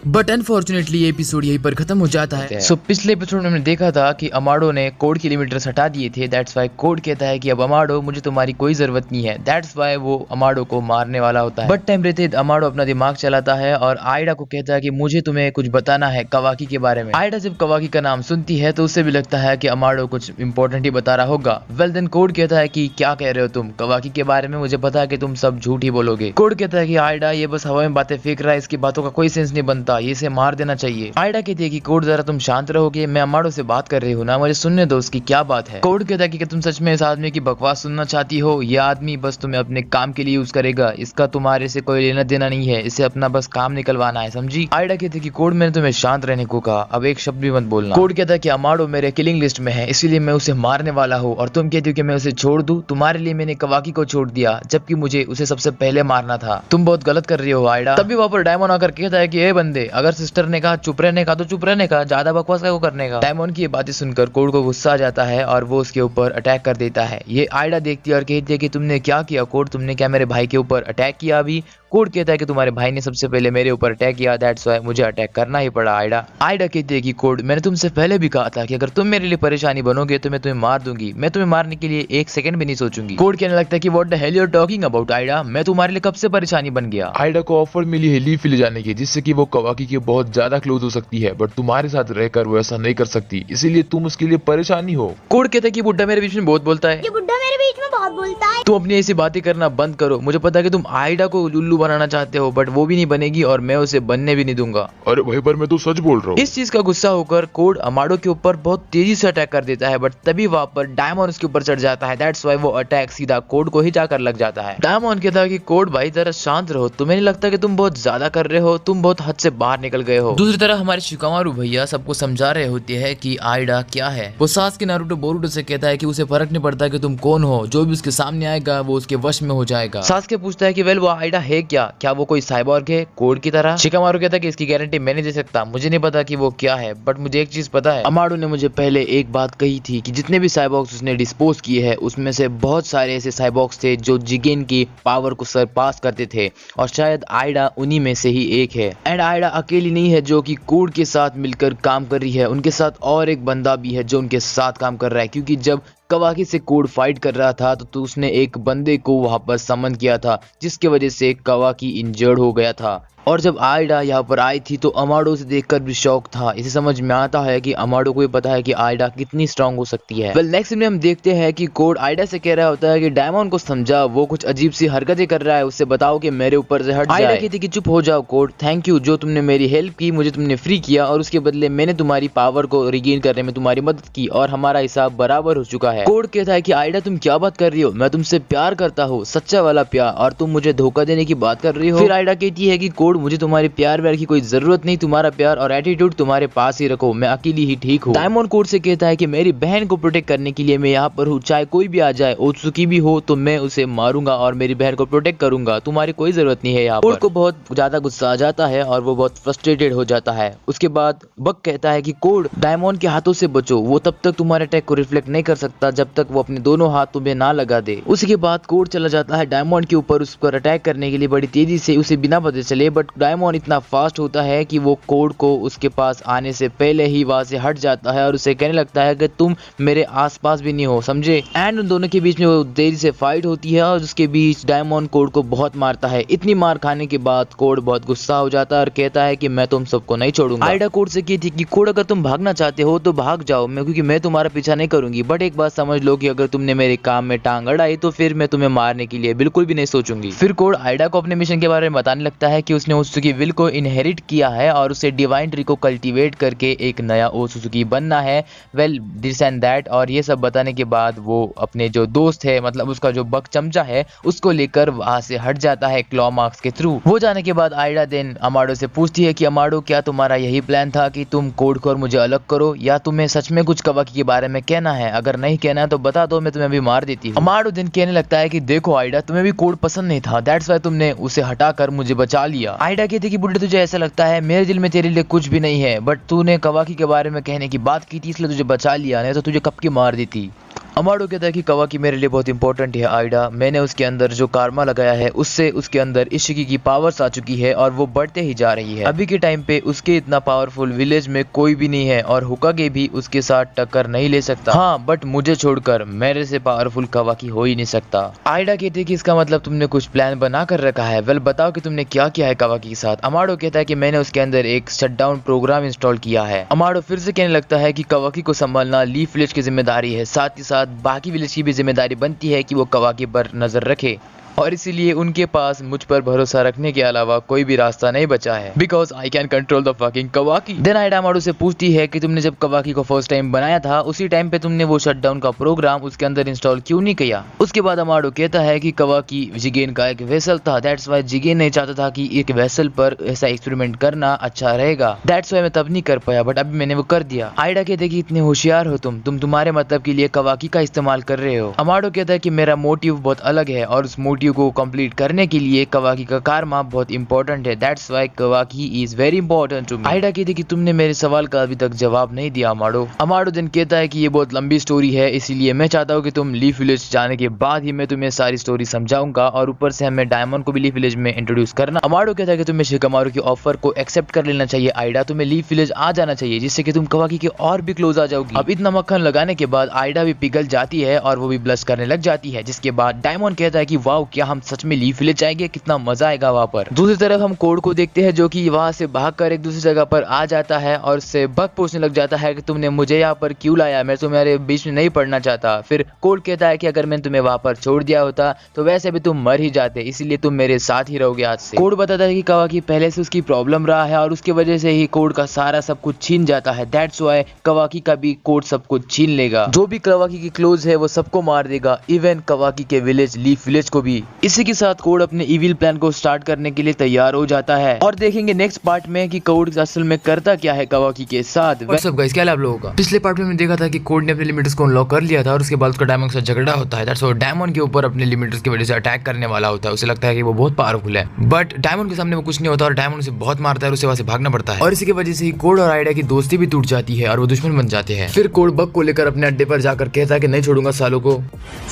बट अनफॉर्चुनेटली ये एपिसोड यहीं पर खत्म हो जाता है। सो पिछले एपिसोड में हमने देखा था कि अमाडो ने कोड के लिमिटर्स हटा दिए थे, दैट्स वाई कोड कहता है कि अब अमाडो मुझे तुम्हारी कोई जरूरत नहीं है, दैट्स वाई वो अमाडो को मारने वाला होता है। बट टाइम रहते अमाडो अपना दिमाग चलाता है और आयडा को कहता है कि मुझे तुम्हें कुछ बताना है कवाकी के बारे में। आयडा जब कवाकी का नाम सुनती है तो उससे भी लगता है कि अमाडो कुछ इंपॉर्टेंट ही बता रहा होगा। वेल देन कोड कहता है कि क्या कह रहे हो तुम कवाकी के बारे में, मुझे पता है कि तुम सब झूठ ही बोलोगे। कोड कहता है कि आयडा ये बस हवा में बातें फेंक रहा है, इसकी बातों का कोई सेंस नहीं बनता, ये इसे मार देना चाहिए। आयडा कहती है कि कोड जरा तुम शांत रहोगे, मैं अमाडो से बात कर रही हूँ ना, मुझे सुनने दो उसकी क्या बात है। कोड कहता है कि तुम सच में इस आदमी की बकवास सुनना चाहती हो, ये आदमी बस तुम्हें अपने काम के लिए यूज करेगा, इसका तुम्हारे से कोई लेना देना नहीं है, इसे अपना बस काम निकलवाना है, समझी। आयडा कहती है कि कोड मैंने तुम्हें शांत रहने को कहा, अब एक शब्द भी मत बोलना। कोड कहता है कि अमाडो मेरे किलिंग लिस्ट में है, इसीलिए मैं उसे मारने वाला हूँ और तुम कहती हो कि मैं उसे छोड़ दूं, तुम्हारे लिए मैंने कवाकी को छोड़ दिया जबकि मुझे उसे सबसे पहले मारना था, तुम बहुत गलत कर रही हो आयडा। तभी वहाँ पर डायमंड आकर कहता है कि ए बंदे, अगर सिस्टर ने कहा चुप रहने का तो चुप रहने का, ज्यादा बकवास का करने का। डायमंड की ये बातें सुनकर कोड को गुस्सा आ जाता है और वो उसके ऊपर अटैक कर देता है। ये आयडा देखती है और कहती है कि तुमने क्या किया कोड, तुमने क्या मेरे भाई के ऊपर अटैक किया अभी। कोड कहता है कि तुम्हारे भाई ने सबसे पहले मेरे ऊपर अटैक किया, दैट्स व्हाई मुझे अटैक करना ही पड़ा आयडा। आयडा कहती है कि कोड मैंने तुमसे पहले भी कहा था कि अगर तुम मेरे लिए परेशानी बनोगे तो मैं तुम्हें मार दूंगी, मैं तुम्हें मारने के लिए एक सेकंड भी नहीं सोचूंगी। कोड कहने लगता है कि what the hell you are talking about Aida, मैं तुम्हारे लिए कब से परेशानी बन गया। आयडा को ऑफर मिली है लीफ ले जाने की, जिससे कि वो कवाकी के बहुत ज्यादा क्लोज हो सकती है, बट तुम्हारे साथ रहकर वो ऐसा नहीं कर सकती, इसीलिए तुम उसके लिए परेशानी हो। कोड कहता है कि बुड्ढा मेरे बीच में बहुत बोलता है, ये बुड्ढा मेरे बीच में बहुत बोलता है। तुम अपनी ऐसी बातें करना बंद करो, मुझे पता है कि तुम आयडा को लुल्लू बनाना चाहते हो, बट वो भी नहीं बनेगी और मैं उसे बनने भी नहीं दूंगा। अरे भाई पर मैं तो सच बोल रहा हूँ। इस चीज का गुस्सा होकर कोड अमाडो के ऊपर बहुत तेजी से अटैक कर देता है, बट तभी वहाँ पर डायमंड उसके ऊपर चढ़ जाता है, दैट्स व्हाई वो अटैक सीधा कोड को ही जाकर लग जाता है। डायमंड कहता है कि कोड भाई जरा शांत रहो, तुम्हें नहीं लगता कि तुम बहुत ज्यादा कर रहे हो, तुम बहुत हद से बाहर निकल गए हो। दूसरी तरफ हमारे शिकामारू भैया सबको समझा रहे होते हैं कि आयडा क्या है। वो सासके नारुतो बोरुतो से कहता है कि उसे फर्क नहीं पड़ता कि तुम कौन हो, जो भी उसके सामने आएगा वो उसके वश में हो जाएगा। सासके पूछता है कि वेल वो आयडा है क्या वो कोई साइबॉर्ग है कोड की तरह। शिकामारू कहता है कि इसकी गारंटी मैं नहीं दे सकता, मुझे नहीं पता कि वो क्या है, बट मुझे एक चीज पता है, अमाडो ने मुझे पहले एक बात कही थी कि जितने भी साइबॉर्ग्स उसने डिस्पोज किए हैं उसमें से बहुत सारे ऐसे साइबॉर्ग्स थे जो जिगेन की पावर को सरपास करते थे और शायद आयडा उन्हीं में से ही एक है। एंड आयडा अकेली नहीं है जो कि कोड के साथ मिलकर काम कर रही है, उनके साथ और एक बंदा भी है जो उनके साथ काम कर रहा है, क्योंकि जब कवाकी से कोड फाइट कर रहा था तो उसने एक बंदे को वहां पर समन किया था, जिसके वजह से कवाकी इंजर्ड हो गया था। और जब आयडा यहाँ पर आई थी तो अमाडो से देखकर भी शौक था। इसे समझ में आता है कि अमाडो को भी पता है कि आयडा कितनी स्ट्रांग हो सकती है। वेल नेक्स्ट में हम देखते हैं कि कोड आयडा से कह रहा होता है कि डायमंड को समझा, वो कुछ अजीब सी हरकतें कर रहा है, उससे बताओ कि मेरे ऊपर से हट जाए। आयडा कहती कि चुप हो जाओ कोड, थैंक यू जो तुमने मेरी हेल्प की, मुझे तुमने फ्री किया और उसके बदले मैंने तुम्हारी पावर को रिगेन करने में तुम्हारी मदद की और हमारा हिसाब बराबर हो चुका है। कोड कहता है कि आयडा तुम क्या बात कर रही हो, मैं तुमसे प्यार करता हूँ, सच्चा वाला प्यार, और तुम मुझे धोखा देने की बात कर रही हो। फिर आयडा कहती है कि कोड मुझे तुम्हारे प्यार की कोई जरूरत नहीं, तुम्हारा प्यार और एटीट्यूड तुम्हारे पास ही रखो, मैं अकेली ही ठीक हूँ। डायमंड कोड से कहता है कि मेरी बहन को प्रोटेक्ट करने के लिए मैं यहाँ पर हूँ, चाहे कोई भी आ जाए, ओत्सुकी भी हो तो मैं उसे मारूंगा और मेरी बहन को प्रोटेक्ट करूंगा, तुम्हारी कोई जरूरत नहीं है यहाँ पर। कोड को बहुत ज्यादा गुस्सा आ जाता है और वो बहुत फ्रस्ट्रेटेड हो जाता है। उसके बाद बक कहता है कि कोड डायमंड के हाथों से बचो, वो तब तक तुम्हारे अटैक को रिफ्लेक्ट नहीं कर सकता जब तक वो अपने दोनों हाथ तुम्हें ना लगा दे। उसके बाद कोड चला जाता है डायमंड के ऊपर उस पर अटैक करने के लिए बड़ी तेजी से, उसे बिना पता चले, बट डायमंड इतना फास्ट होता है कि वो कोड को उसके पास आने से पहले ही वहां से हट जाता है और उसे कहने लगता है कि तुम मेरे आसपास भी नहीं हो, समझे। एंड उन दोनों के बीच में वो देरी से फाइट होती है और उसके बीच डायमंड कोड को बहुत मारता है। इतनी मार खाने के बाद कोड बहुत गुस्सा हो जाता है और कहता है कि मैं तुम सबको नहीं छोड़ूंगा। आयडा कोड से कहती कि कोड अगर तुम भागना चाहते हो तो भाग जाओ, क्योंकि मैं तुम्हारा पीछा नहीं करूंगी, बट एक बात समझ लो कि अगर तुमने मेरे काम में टांग अड़ाई तो फिर मैं तुम्हें मारने के लिए बिल्कुल भी नहीं सोचूंगी। फिर कोड आयडा को अपने मिशन के बारे में बताने लगता है कि उसने उसने ओत्सुकी विल को इनहेरिट किया है और उसे डिवाइन ट्री को कल्टीवेट करके एक नया ओत्सुकी बनना है, वेल दिस एंड दैट। और ये सब बताने के बाद वो अपने जो दोस्त है, मतलब उसका जो बक चमचा है, उसको लेकर वहां से हट जाता है क्लॉ मार्क्स के थ्रू। वो जाने के बाद आइडा देन अमाडो से पूछती है कि अमाडो, क्या तुम्हारा यही प्लान था कि तुम कोड को और मुझे अलग करो, या तुम्हें सच में कुछ कवाकी के बारे में कहना है? अगर नहीं कहना है तो बता दो, मैं तुम्हें अभी मार देती हूँ। अमाडो दिन कहने लगता है कि देखो आइडा, तुम्हें भी कोड पसंद नहीं था, दैट्स व्हाई तुमने उसे हटाकर मुझे बचा लिया। आइडा कहती कि बुड्ढे, तुझे ऐसा लगता है मेरे दिल में तेरे लिए कुछ भी नहीं है, बट तूने कवाकी के बारे में कहने की बात की थी इसलिए तुझे बचा लिया, नहीं तो तुझे कब की मार दी थी। अमाडो कहता है कि कवाकी मेरे लिए बहुत इंपॉर्टेंट है आइडा, मैंने उसके अंदर जो कारमा लगाया है उससे उसके अंदर इशिकी की पावर्स आ चुकी है और वो बढ़ते ही जा रही है। अभी के टाइम पे उसके इतना पावरफुल विलेज में कोई भी नहीं है और हुकागे भी उसके साथ टक्कर नहीं ले सकता। हाँ, बट मुझे छोड़कर मेरे से पावरफुल कवाकी हो ही नहीं सकता। आइडा कहती है कि इसका मतलब तुमने कुछ प्लान बना कर रखा है, वेल बताओ कि तुमने क्या किया है कवाकी के साथ। अमाडो कहता है कि मैंने उसके अंदर एक शटडाउन प्रोग्राम इंस्टॉल किया है। अमाडो फिर से कहने लगता है कि कवाकी को संभालना लीफ विलेज की जिम्मेदारी है, साथ ही साथ बाकी विलेज की भी जिम्मेदारी बनती है कि वो कवाकी पर नजर रखे, और इसीलिए उनके पास मुझ पर भरोसा रखने के अलावा कोई भी रास्ता नहीं बचा है, because I can control the fucking Kawaki. Then Aida Amado से पूछती है कि तुमने जब कवाकी को फर्स्ट टाइम बनाया था उसी टाइम पे तुमने वो शटडाउन का प्रोग्राम उसके अंदर इंस्टॉल क्यों नहीं किया। उसके बाद अमाडो कहता है कि कवाकी जिगेन का एक वेसल था, दैट्स व्हाई जिगेन नहीं चाहता था कि एक वेसल पर ऐसा एक्सपेरिमेंट करना अच्छा रहेगा, दैट्स व्हाई मैं तब नहीं कर पाया, बट अभी मैंने वो कर दिया। आइडा कहते हैं कि इतने होशियार हो तुम तुम्हारे मतलब के लिए कवाकी का इस्तेमाल कर रहे हो। अमाडो कहता है कि मेरा मोटिव बहुत अलग है और उस मोटिव को कंप्लीट करने के लिए कवाकी का कारमा बहुत इंपॉर्टेंट है, that's why Kawaki is very important to me. Aida कहती कि तुमने मेरे सवाल का अभी तक जवाब नहीं दिया अमाडो। अमाडो दिन कहता है कि ये बहुत लंबी स्टोरी है, इसीलिए मैं चाहता हूँ कि तुम लीफ विलेज जाने के बाद ही मैं तुम्हें सारी स्टोरी समझाऊंगा और ऊपर से हमें डायमंड को भी लीफ विलेज में इंट्रोड्यूस करना। अमाडो कहता है कि तुम्हें शिकामारू की ऑफर को एक्सेप्ट कर लेना चाहिए आइडा, तुम्हें लीफ विलेज आ जाना चाहिए जिससे कि तुम कवाकी के और भी क्लोज आ जाओगी। अब इतना मक्खन लगाने के बाद आइडा भी पिघल जाती है और वो भी ब्लश करने लग जाती है, जिसके बाद डायमंड कहता है कि वाओ, क्या हम सच में लीफ विलेज जाएंगे, कितना मजा आएगा वहाँ पर। दूसरी तरफ हम कोड को देखते हैं जो कि वहाँ से भागकर एक दूसरी जगह पर आ जाता है और उससे बक पूछने लग जाता है कि तुमने मुझे यहाँ पर क्यों लाया, मैं तुम्हारे बीच में नहीं पढ़ना चाहता। फिर कोड कहता है कि अगर मैंने तुम्हें वहाँ पर छोड़ दिया होता तो वैसे भी तुम मर ही जाते, इसीलिए तुम मेरे साथ ही रहोगे आज से। कोड बताता है कि कवाकी पहले से उसकी प्रॉब्लम रहा है और उसकी वजह से ही कोड का सारा सब कुछ छीन जाता है, दैट्स व्हाई कवाकी का भी कोड सब कुछ छीन लेगा। जो भी कवाकी की क्लोज है वो सबको मार देगा, इवन कवाकी के विलेज लीफ विलेज को भी। इसी के साथ कोड अपने इविल प्लान को स्टार्ट करने के लिए तैयार हो जाता है और देखेंगे नेक्स्ट पार्ट में कि कोड असल में करता क्या है कवाकी के साथ। व्हाट्सअप गाइस, क्या हाल है आप लोगों का? पिछले पार्ट में हमने देखा था कि कोड ने अपने लिमिटर्स को अनलॉक कर लिया था और उसके बाद उसका डायमंड से झगड़ा होता है, दैट्स व्हाई डायमंड के ऊपर अपने लिमिटर्स की वजह से अटैक करने वाला होता है। उसे लगता है कि वो बहुत पावरफुल है, बट डायमंड के सामने वो कुछ नहीं होता और डायमंड उसे बहुत मारता है और उसे वहां से भागना पड़ता है और इसी की वजह से ही कोड और आइडा की दोस्ती भी टूट जाती है और वो दुश्मन बन जाते हैं। फिर कोड बक को लेकर अपने अड्डे पर जाकर कहता है कि नहीं छोड़ूंगा सालों को,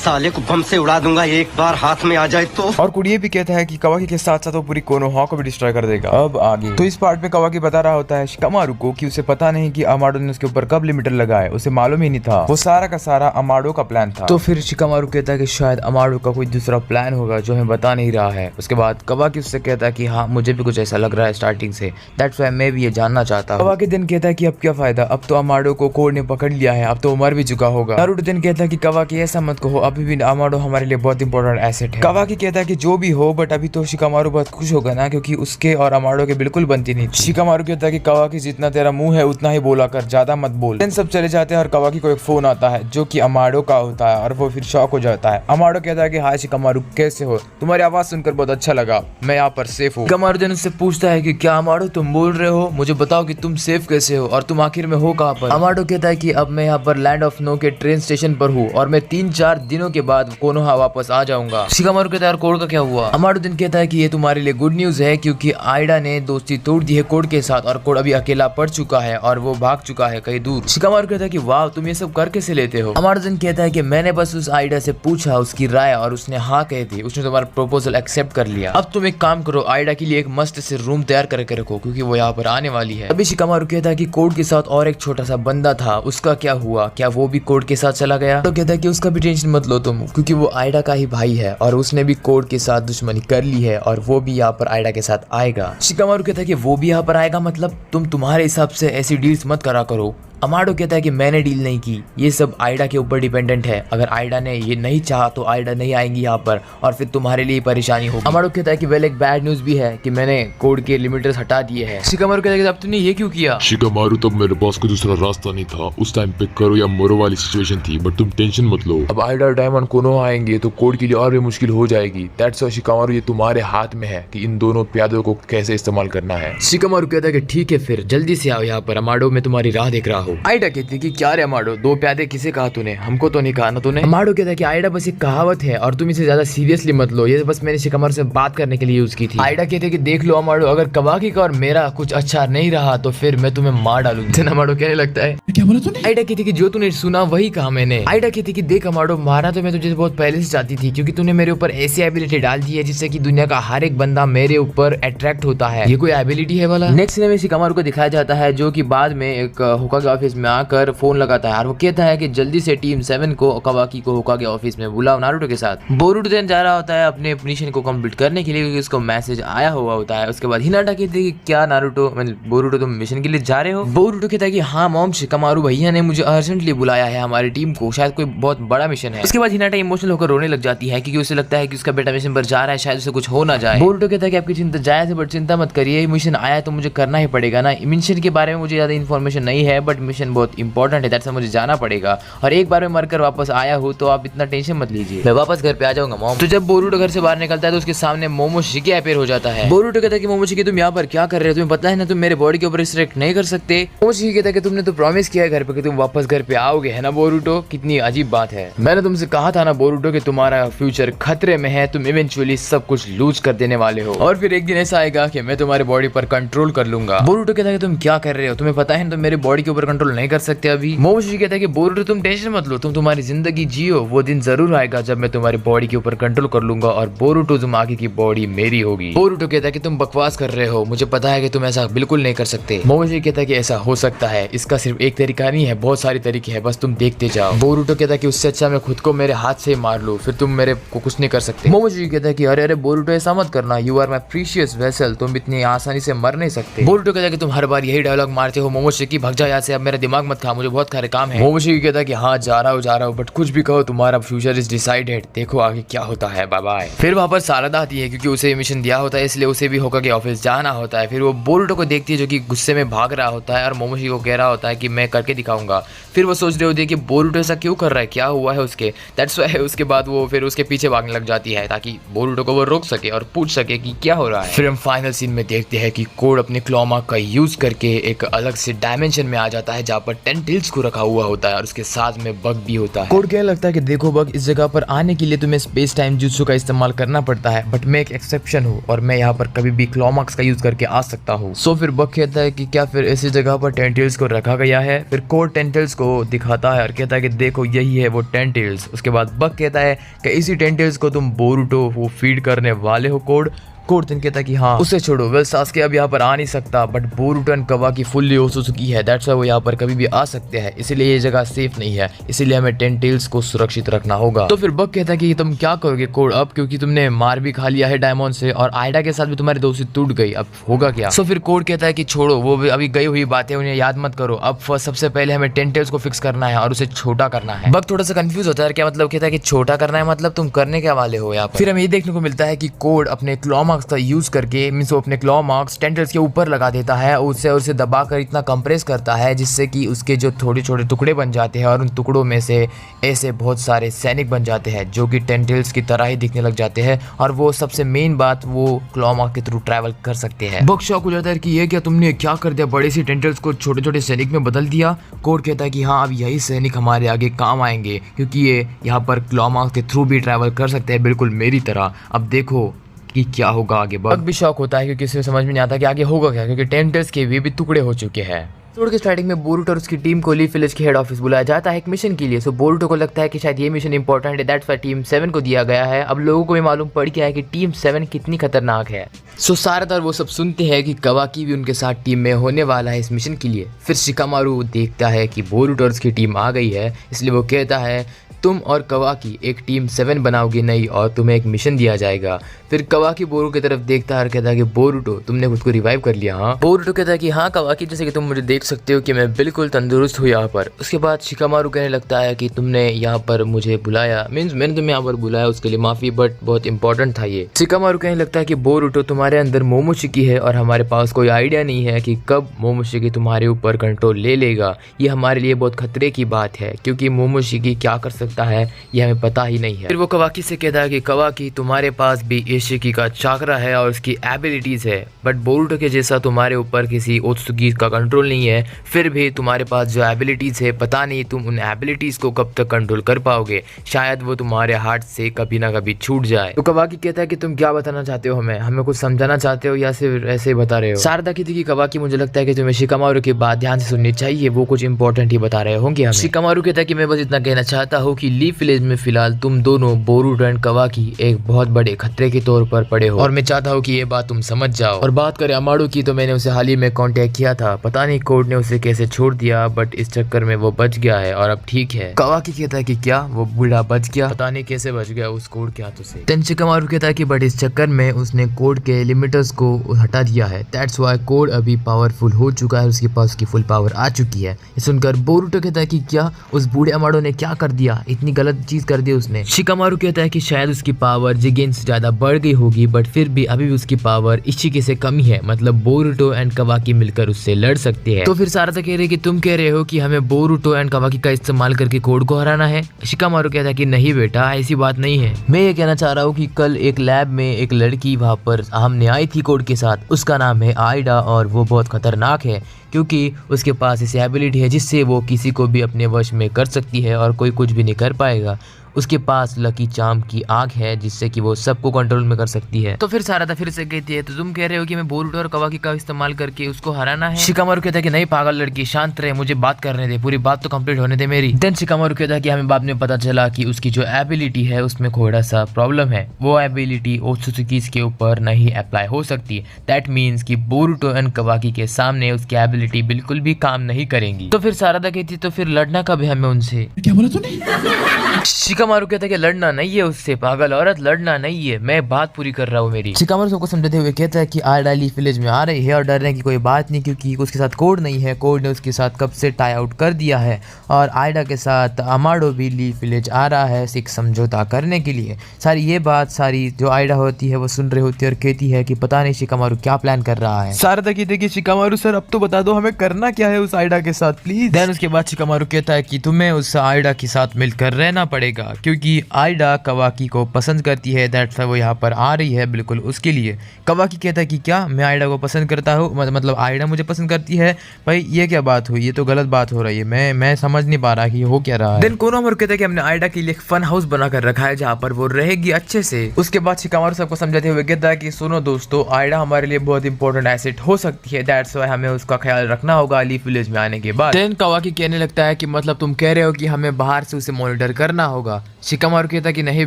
साले को बम से उड़ा दूंगा एक बार हाथ में आ जाए तो। और कोड ये भी कहता है कि कवाकी के साथ साथ वो पूरी कोनोहा को भी डिस्ट्रॉय कर देगा। अब आगे तो इस पार्ट में कवाकी बता रहा होता है शिकामारू को कि उसे पता नहीं कि अमाडो ने उसके ऊपर कब लिमिटर लगाए, उसे मालूम ही नहीं था, वो सारा का सारा अमाडो का प्लान था। तो फिर शिकामारू कहता है कि शायद अमाडो का कोई दूसरा प्लान होगा जो हमें बता नहीं रहा है। उसके बाद कवाकी उससे कहता है कि हाँ, मुझे भी कुछ ऐसा लग रहा है स्टार्टिंग से, दैट्स व्हाई मैं भी ये जानना चाहता हूँ। कवाकी दिन कहता है कि अब क्या फायदा, अब तो अमाडो को कोड ने पकड़ लिया है, अब तो मर भी चुका होगा। नारुतो दिन कहता है कि कवाकी ऐसा मत कहो, अभी भी अमाडो हमारे लिए बहुत इंपॉर्टेंट एसेट है। कवाकी कहता है कि जो भी हो, बट अभी तो शिकामारू बहुत खुश होगा ना, क्योंकि उसके और अमाडो के बिल्कुल बनती नहीं। शिकामारू कहता है कि कवाकी जितना तेरा मुंह है उतना ही बोला कर, ज्यादा मत बोल। दिन सब चले जाते हैं और कवाकी को एक फोन आता है जो कि अमाडो का होता है और वो फिर शॉक हो जाता है। अमाडो कहता है कि हाय शिकामारू, कैसे हो, तुम्हारी आवाज सुनकर बहुत अच्छा लगा, मैं यहाँ पर सेफ हूँ। शिकामारू दिन उससे पूछता है कि क्या अमाडो तुम बोल रहे हो, मुझे बताओ कि तुम सेफ कैसे हो और तुम आखिर में हो कहाँ पर। अमाडो कहता है कि अब मैं यहाँ पर लैंड ऑफ नो के ट्रेन स्टेशन पर हूँ और मैं 3-4 दिनों के बाद कोनोहा वापस आ जाऊंगा। शिकामारू कहता है कोड का क्या हुआ। अमाडो दिन कहता है कि ये तुम्हारे लिए गुड न्यूज है क्योंकि आइडा ने दोस्ती तोड़ दी है कोड के साथ और कोड अभी अकेला पड़ चुका है और वो भाग चुका है कहीं दूर। शिकामारू कहता है कि वाह, तुम ये सब कर कैसे लेते हो। अमाडो दिन कहता है कि मैंने बस उस आइडा से पूछा उसकी राय और उसने हाँ कह दी, उसने तुम्हारा प्रपोजल एक्सेप्ट कर लिया। अब तुम एक काम करो, आइडा के लिए एक मस्त से रूम तैयार करके रखो क्योंकि वो यहाँ पर आने वाली है। अभी शिकामारू कहता है कि कोड के साथ और एक छोटा सा बंदा था, उसका क्या हुआ, क्या वो भी कोड के साथ चला गया। तो कहता है कि उसका भी टेंशन मत लो तुम, क्योंकि वो आइडा का ही भाई है और उसने भी कोड के साथ दुश्मनी कर ली है और वो भी यहाँ पर आइडा के साथ आएगा। शिकामारू कहता है कि वो भी यहाँ पर आएगा, मतलब तुम्हारे हिसाब से ऐसी डील्स मत करा करो, अमाडो कहता है कि मैंने डील नहीं की, ये सब आइडा के ऊपर डिपेंडेंट है। अगर आइडा ने ये नहीं चाहा तो आइडा नहीं आएंगी यहाँ पर और फिर तुम्हारे लिए परेशानी होगी। अमाडो कहता है कि वेल एक बैड न्यूज भी है कि मैंने कोड के लिमिटर्स हटा दिए हैं। शिकामारू कहता है कि अब तुमने ये क्यों किया? शिकामारू, तब मेरे पास कोई दूसरा रास्ता नहीं था। उस टाइम पे करो या मरो वाली सिचुएशन थी, बट तुम टेंशन मत लो। अब आइडा डायमंड कोनो आएंगे तो कोड के लिए और भी मुश्किल हो जाएगी। दैट्स व्हाई शिकामारू, ये तुम्हारे हाथ में है कि इन दोनों प्यादों को कैसे इस्तेमाल करना है। शिकामारू कहता है कि ठीक है फिर जल्दी से आओ यहाँ पर, अमाडो मैं तुम्हारी राह देख रहा हूँ। आइडा कहती है कि क्या रे अमाडो, दो प्यादे किसे कहा तूने? हमको तो नहीं कहा ना तूने। अमाडो कहता है कि आइडा बस एक कहावत है और तुम इसे ज्यादा सीरियसली मत लो, ये बस मैंने शिकामारू से बात करने के लिए यूज की थी। आइडा कहते हैं कि देख लो अमाडो, अगर कवाकी का और मेरा कुछ अच्छा नहीं रहा तो फिर मैं तुम्हें मार डालूंगी। अमाडो कहने लगता है क्या बोला तूने? आइडा कहती है कि जो तूने सुना वही कहा मैंने। आइडा कहती है कि देख अमाडो, मारा तो मैं तुझे बहुत पहले से चाहती थी क्योंकि तूने मेरे ऊपर ऐसी एबिलिटी डाल दी है जिससे कि दुनिया का हर एक बंदा मेरे ऊपर अट्रैक्ट होता है। ये कोई एबिलिटी है वाला? नेक्स्ट सीन में शिकामारू को दिखाया जाता है जो कि बाद में एक होकागे ऑफिस में आकर फोन लगाता है और वो कहता है कि जल्दी से टीम 7 को कवाकी को होकागे ऑफिस में बुलाओ नारुतो के साथ। बोरुटो देन जा रहा होता है अपने मिशन को कंप्लीट करने के लिए क्योंकि उसको मैसेज आया हुआ होता है। उसके बाद हिनाटा कहती है कि क्या नारुतो मतलब बोरुटो तुम मिशन के लिए जा रहे हो? बोरुटो कहता है कि हाँ मॉम, शिकामारू भैया ने मुझे अर्जेंटली बुलाया है हमारी टीम को, शायद कोई बहुत बड़ा मिशन है। उसके बाद हिनाटा इमोशनल होकर रोने लग जाती है क्योंकि उसे लगता है कि उसका बेटा मिशन पर जा रहा है, शायद उसे कुछ हो ना जाए। बोरुटो कहता है कि आपकी चिंता जायज है बट चिंता मत करिए, मिशन आया तो मुझे करना ही पड़ेगा ना। मिशन के बारे में मुझे ज्यादा इन्फॉर्मेशन नहीं है बट मिशन बहुत इंपॉर्टेंट है, दैट्स मुझे जाना पड़ेगा और एक बार में मरकर वापस आया हूँ तो आप इतना टेंशन मत लीजिए, मैं वापस घर पे आ जाऊंगा मॉम। तो जब बोरुटो घर से बाहर निकलता है तो उसके सामने मोमोशिकी अपीयर हो जाता है। बोरुटो कहता है कि मोमोशिकी तुम यहाँ पर क्या कर रहे हो? तुम्हें पता है ना तुम मेरे बॉडी के ऊपर रिस्ट्रिक्ट नहीं कर सकते। मोमोशिकी कहता है कि तुमने तो प्रॉमिस किया है घर पे कि तुम वापस घर पे आओगे, है ना बोरुटो? कितनी अजीब बात है। मैंने तुमसे कहा था ना बोरुटो कि तुम्हारा फ्यूचर खतरे में है, तुम इवेंचुअली सब कुछ लूज कर देने वाले हो और फिर एक दिन ऐसा आएगा कि मैं तुम्हारे बॉडी पर कंट्रोल कर लूंगा। बोरुटो कहता है कि तुम क्या कर रहे हो? तुम्हें पता है तुम मेरे बॉडी के ऊपर कंट्रोल नहीं कर सकते अभी। मोमोशिकी कहता है कि बोरुटो तुम टेंशन मत लो, तुम तुम्हारी जिंदगी जियो, वो दिन जरूर आएगा जब मैं तुम्हारी बॉडी के ऊपर कंट्रोल कर लूंगा और बोरुटो जुमाकी की बॉडी मेरी होगी। बोरुटो कहता है कि तुम बकवास कर रहे हो, मुझे पता है कि तुम ऐसा बिल्कुल नहीं कर सकते। मोमोशिकी कहता है कि ऐसा हो सकता है, इसका सिर्फ एक तरीका नहीं है, बहुत सारे तरीके हैं, बस तुम देखते जाओ। बोरुटो कहता है कि उससे अच्छा मैं खुद को मेरे हाथ से मार लूं, फिर तुम मेरे को कुछ नहीं कर सकते। मोमोशिकी कहता है कि अरे अरे बोरुटो ऐसा मत करना, you are my precious vessel, तुम इतनी आसानी से मर नहीं सकते। बोरुटो कहता है कि तुम हर बार यही डायलॉग मारते हो मोमोशिकी, भग जा यहाँ से, अब मेरा दिमाग मत खा, मुझे बहुत सारे काम है। मोमोशिकी कहता है कि हाँ जा रहा हूँ बट कुछ भी कहो तुम्हारा फ्यूचर इज डिसाइडेड, देखो आगे क्या होता है, बाय बाय। फिर वहाँ पर सारदा आती है क्योंकि उसे मिशन दिया होता है इसलिए उसे भी होकागे ऑफिस जाना होता है। फिर वो बोरुटो को देखती है जो कि गुस्से में भाग रहा होता है और मोमोशिकी को कह रहा होता है कि मैं करके दिखाऊंगा। फिर वो सोच रही होती है कि बोरुटो ऐसा क्यों कर रहा है, क्या हुआ है उसके, दैट्स व्हाई उसके बाद वो फिर उसके पीछे भागने लग जाती है ताकि बोरुटो को वो रोक सके और पूछ सके कि क्या हो रहा है। फिर हम फाइनल सीन में देखते हैं कि कोड अपने क्लॉमा का यूज करके एक अलग से डायमेंशन में आ जाता है जहाँ पर टेंटिल्स को रखा हुआ होता है और उसके साथ में बग भी होता है। कोड क्या लगता है कि देखो बग, इस जगह पर आने के लिए तुम्हें स्पेस टाइम जुत्सु का इस्तेमाल करना पड़ता है बट मैं एक एक्सेप्शन हूँ और मैं यहाँ पर कभी भी क्लॉमाक्स का यूज करके आ सकता हूँ। सो फिर बग कहता है कि क्या फिर ऐसी जगह पर टेंटिल्स को रखा गया है? फिर कोड टेंटिल्स को दिखाता है और कहता है कि देखो यही है वो टेंटिल्स। उसके बाद बग कहता है कि इसी टेंटिल्स को तुम बोरुटो वो फीड करने वाले हो कोड। कोर्टन कहता है कि हाँ उसे छोड़ो, वेल सास्के अब यहाँ पर आ नहीं सकता बट बोरुटो एंड कवाकी फुल्ली हो चुकी है, दैट्स व्हाई वो यहाँ पर कभी भी आ सकते हैं, इसीलिए ये जगह सेफ नहीं है, इसीलिए हमें टेंटेल्स को सुरक्षित रखना होगा। तो फिर बग कहता है कि तुम क्या करोगे कोड अब, क्योंकि तुमने मार भी खा लिया है डायमंड से और आइडा के साथ भी तुम्हारी दोस्ती टूट गई, अब होगा क्या? तो फिर कोड कहता है कि छोड़ो, वो अभी गई हुई बातें उन्हें याद मत करो, अब सबसे पहले हमें टेंटेल्स को फिक्स करना है और उसे छोटा करना है। बग थोड़ा सा कंफ्यूज होता है, क्या मतलब? कहता है कि छोटा करना है मतलब तुम करने क्या वाले हो यहाँ पर? फिर हमें ये देखने को मिलता है कि कोड अपने क्लॉमार्क्स का यूज करके मींस वो अपने क्लॉ मार्क्स टेंटल्स के ऊपर लगा देता है, उससे उसे दबाकर इतना कंप्रेस करता है जिससे कि उसके जो थोड़े छोटे टुकड़े बन जाते हैं और उन टुकड़ों में से ऐसे बहुत सारे सैनिक बन जाते हैं जो कि टेंटल्स की तरह ही दिखने लग जाते हैं और वो सबसे मेन बात वो क्लॉ मार्क के थ्रू ट्रैवल कर सकते हैं। बग शॉक हो जाता है कि ये क्या तुमने क्या कर दिया, बड़े सी टेंटल्स को छोटे छोटे सैनिक में बदल दिया। कोड कहता है कि हाँ अब यही सैनिक हमारे आगे काम आएंगे क्योंकि ये यहाँ पर क्लॉ मार्क के थ्रू भी ट्रैवल कर सकते हैं बिल्कुल मेरी तरह। अब देखो कि क्या होगा आगे। बग भी शॉक होता है क्योंकि इसे समझ में नहीं आता कि आगे होगा क्या, क्योंकि टेंटल्स के भी टुकड़े हो चुके हैं। एपिसोड के स्टार्टिंग में बोरुटो और उसकी टीम को लीफ विलेज के हेड ऑफिस बुलाया जाता है एक मिशन के लिए। सो बोरुटो को लगता है कि शायद ये मिशन इंपॉर्टेंट है, दैट्स व्हाई टीम 7 को दिया गया है। अब लोगों को भी मालूम पड़ गया है कि टीम 7 कितनी खतरनाक है। सो सारातर वो सब सुनते हैं कि कवाकी भी उनके साथ टीम में होने वाला है इस मिशन के लिए। फिर शिकामारू देखता है कि बोरुटो और उसकी टीम आ गई है, इसलिए वो कहता है तुम और कवाकी एक टीम 7 बनाओगे नई और तुम्हें एक मिशन दिया जाएगा। फिर कवाकी बोरू की तरफ देखता है और कहता है कि बोरूटो तुमने खुद को रिवाइव कर लिया। हाँ बोरूटो कहता है कि हाँ कवाकी, जैसे कि तुम मुझे देख सकते हो कि मैं बिल्कुल तंदुरुस्त हूँ यहाँ पर। उसके बाद शिकामारू कहने लगता है कि तुमने यहाँ पर मुझे बुलाया, मीन्स मैंने तुम्हें यहाँ पर बुलाया, उसके लिए माफी, बट बहुत इंपॉर्टेंट था ये। शिकामारू कहने लगता है कि बोरूटो तुम्हारे अंदर मोमोशिकी है और हमारे पास कोई आइडिया नहीं है कि कब मोमोशिकी तुम्हारे ऊपर कंट्रोल ले लेगा। ये हमारे लिए बहुत खतरे की बात है क्योंकि मोमोशिकी क्या कर सकता है ये हमें पता ही नहीं है। फिर वो कवाकी से कहता है कि कवाकी तुम्हारे पास भी एशिकी का चाकरा है और उसकी एबिलिटीज है, बट बोरूटो के जैसा तुम्हारे ऊपर किसी ओत्सुकी का कंट्रोल नहीं है। फिर भी तुम्हारे पास जो एबिलिटीज है पता नहीं तुम उन एबिलिटीज को कब तक कंट्रोल कर पाओगे, शायद वो तुम्हारे हाथ से कभी ना कभी छूट जाए। तो कवाकी कहता है कि तुम क्या बताना चाहते हो, हमें कुछ समझाना चाहते हो या सिर्फ ऐसे ही बता रहे हो। सारदा कहती कि कवाकी मुझे लगता है कि तुम्हें शिकामारू की बात ध्यान से सुननी चाहिए, वो कुछ इंपॉर्टेंट ही बता रहे होंगे हमें। शिकामारू कहता है कि मैं बस इतना कहना चाहता हूँ कि लीफ विलेज में फिलहाल तुम दोनों बोरूटो एंड कवाकी एक बहुत बड़े खतरे के तौर पर पड़े हो और मैं चाहता हूँ कि ये बात तुम समझ जाओ। और बात करें अमाडो की, तो मैंने उसे हाल ही में कांटेक्ट किया था, पता नहीं कोर्ट ने उसे कैसे छोड़ दिया, बट इस चक्कर में वो बच गया है और अब ठीक है। कवाकी कहता है कि क्या वो बूढ़ा बच गया, पता नहीं कैसे बच गया उस कोर्ट के हाथों से। देन शिकामारू कहता है कि बट इस चक्कर में उसने कोर्ट के लिमिटर्स को हटा दिया है, दैट्स व्हाई कोर्ट अभी पावरफुल हो चुका है, उसके पास उसकी फुल पावर आ चुकी है। ये सुनकर बोरूटो कहता है कि क्या उस बूढ़े अमाडो ने क्या कर दिया, इतनी गलत चीज कर दी उसने। शिकामारू कहता है कि शायद उसकी पावर जिगेन से ज्यादा बढ़ गई होगी, बट फिर भी अभी भी उसकी पावर इशिकी से कम ही है, मतलब बोरूटो एंड कवाकी मिलकर उससे लड़ सकते हैं। तो फिर सारदा कह रही है कि तुम कह रहे हो कि हमें बोरूटो एंड कवाकी का इस्तेमाल करके कोड को हराना है। शिकामारू कहता है कि नहीं बेटा, ऐसी बात नहीं है, मैं ये कहना चाह रहा हूँ कि कल एक लैब में एक लड़की वहाँ पर हमने आई थी कोड के साथ, उसका नाम है आइडा और वो बहुत खतरनाक है क्योंकि उसके पास ऐसी एबिलिटी है जिससे वो किसी को भी अपने वश में कर सकती है और कोई कुछ भी नहीं कर पाएगा। उसके पास लकी चार्म की आग है जिससे कि वो सबको कंट्रोल में कर सकती है। तो फिर सारदा फिर से कहती है तो तुम कह रहे हो कि मैं बोरूटो और कवाकी का इस्तेमाल करके उसको हराना है। शिकामारू कहता है कि नहीं पागल लड़की, शांत रहे, मुझे बात करने दे, पूरी बात तो कंप्लीट होने दे मेरी। देन शिकामारू कहता है कि हमें बाद में पता चला कि उसकी जो एबिलिटी है उसमें थोड़ा सा प्रॉब्लम है, वो एबिलिटी ओत्सुकी के ऊपर नहीं अप्लाई हो सकती। दैट मीन्स कि बोरूटो एंड कवाकी के सामने उसकी एबिलिटी बिल्कुल भी काम नहीं करेंगी। तो फिर सारदा कहती है तो फिर लड़ना कब है हमें उनसे, क्या बोला तूने? शिकामारू कहता है कि लड़ना नहीं है उससे, पागल औरत, लड़ना नहीं है, मैं बात पूरी कर रहा हूँ मेरी। शिकामारू सबको समझाते हुए कहता है कि आइडा लीफ विलेज में आ रही है और डरने की कोई बात नहीं क्योंकि उसके साथ कोड नहीं है, कोड ने उसके साथ कब से टाई आउट कर दिया है और आइडा के साथ अमाडो भी लीफ विलेज आ रहा है एक समझौता करने के लिए। सारी ये बात सारी जो आइडा होती है वो सुन रही होती है और कहती है कि पता नहीं शिकामारू क्या प्लान कर रहा है। सारदा कहती है कि शिकामारू सर अब तो बता दो हमें करना क्या है उस आइडा के साथ प्लीज। देन उसके बाद शिकामारू कहता है कि तुम्हें उस आइडा के साथ मिलकर रहना पड़ेगा क्योंकि आइडा कवाकी को पसंद करती है, दैट्स व्हाई वो यहाँ पर आ रही है बिल्कुल उसके लिए। कवाकी कहता है कि क्या मैं आइडा को पसंद करता हूँ, मतलब आइडा मुझे पसंद करती है? भाई ये क्या बात हुई, ये तो गलत बात हो रही है, मैं समझ नहीं पा रहा कि हो क्या रहा है। देन कोनोहामारू कहता है कि हमने आइडा के लिए एक फन हाउस बनाकर रखा है जहाँ पर वो रहेगी अच्छे से। उसके बाद शिकामारू सबको समझाते हुए कहता है कि सुनो दोस्तों, आइडा हमारे लिए बहुत इंपॉर्टेंट एसेट हो सकती है, दैट्स व्हाई हमें उसका ख्याल रखना होगा लीफ विलेज में आने के बाद। देन कवाकी कहने लगता है कि मतलब तुम कह रहे हो कि हमें बाहर से उसे मॉनिटर करना होगा। शिकामारू कहता है कि नहीं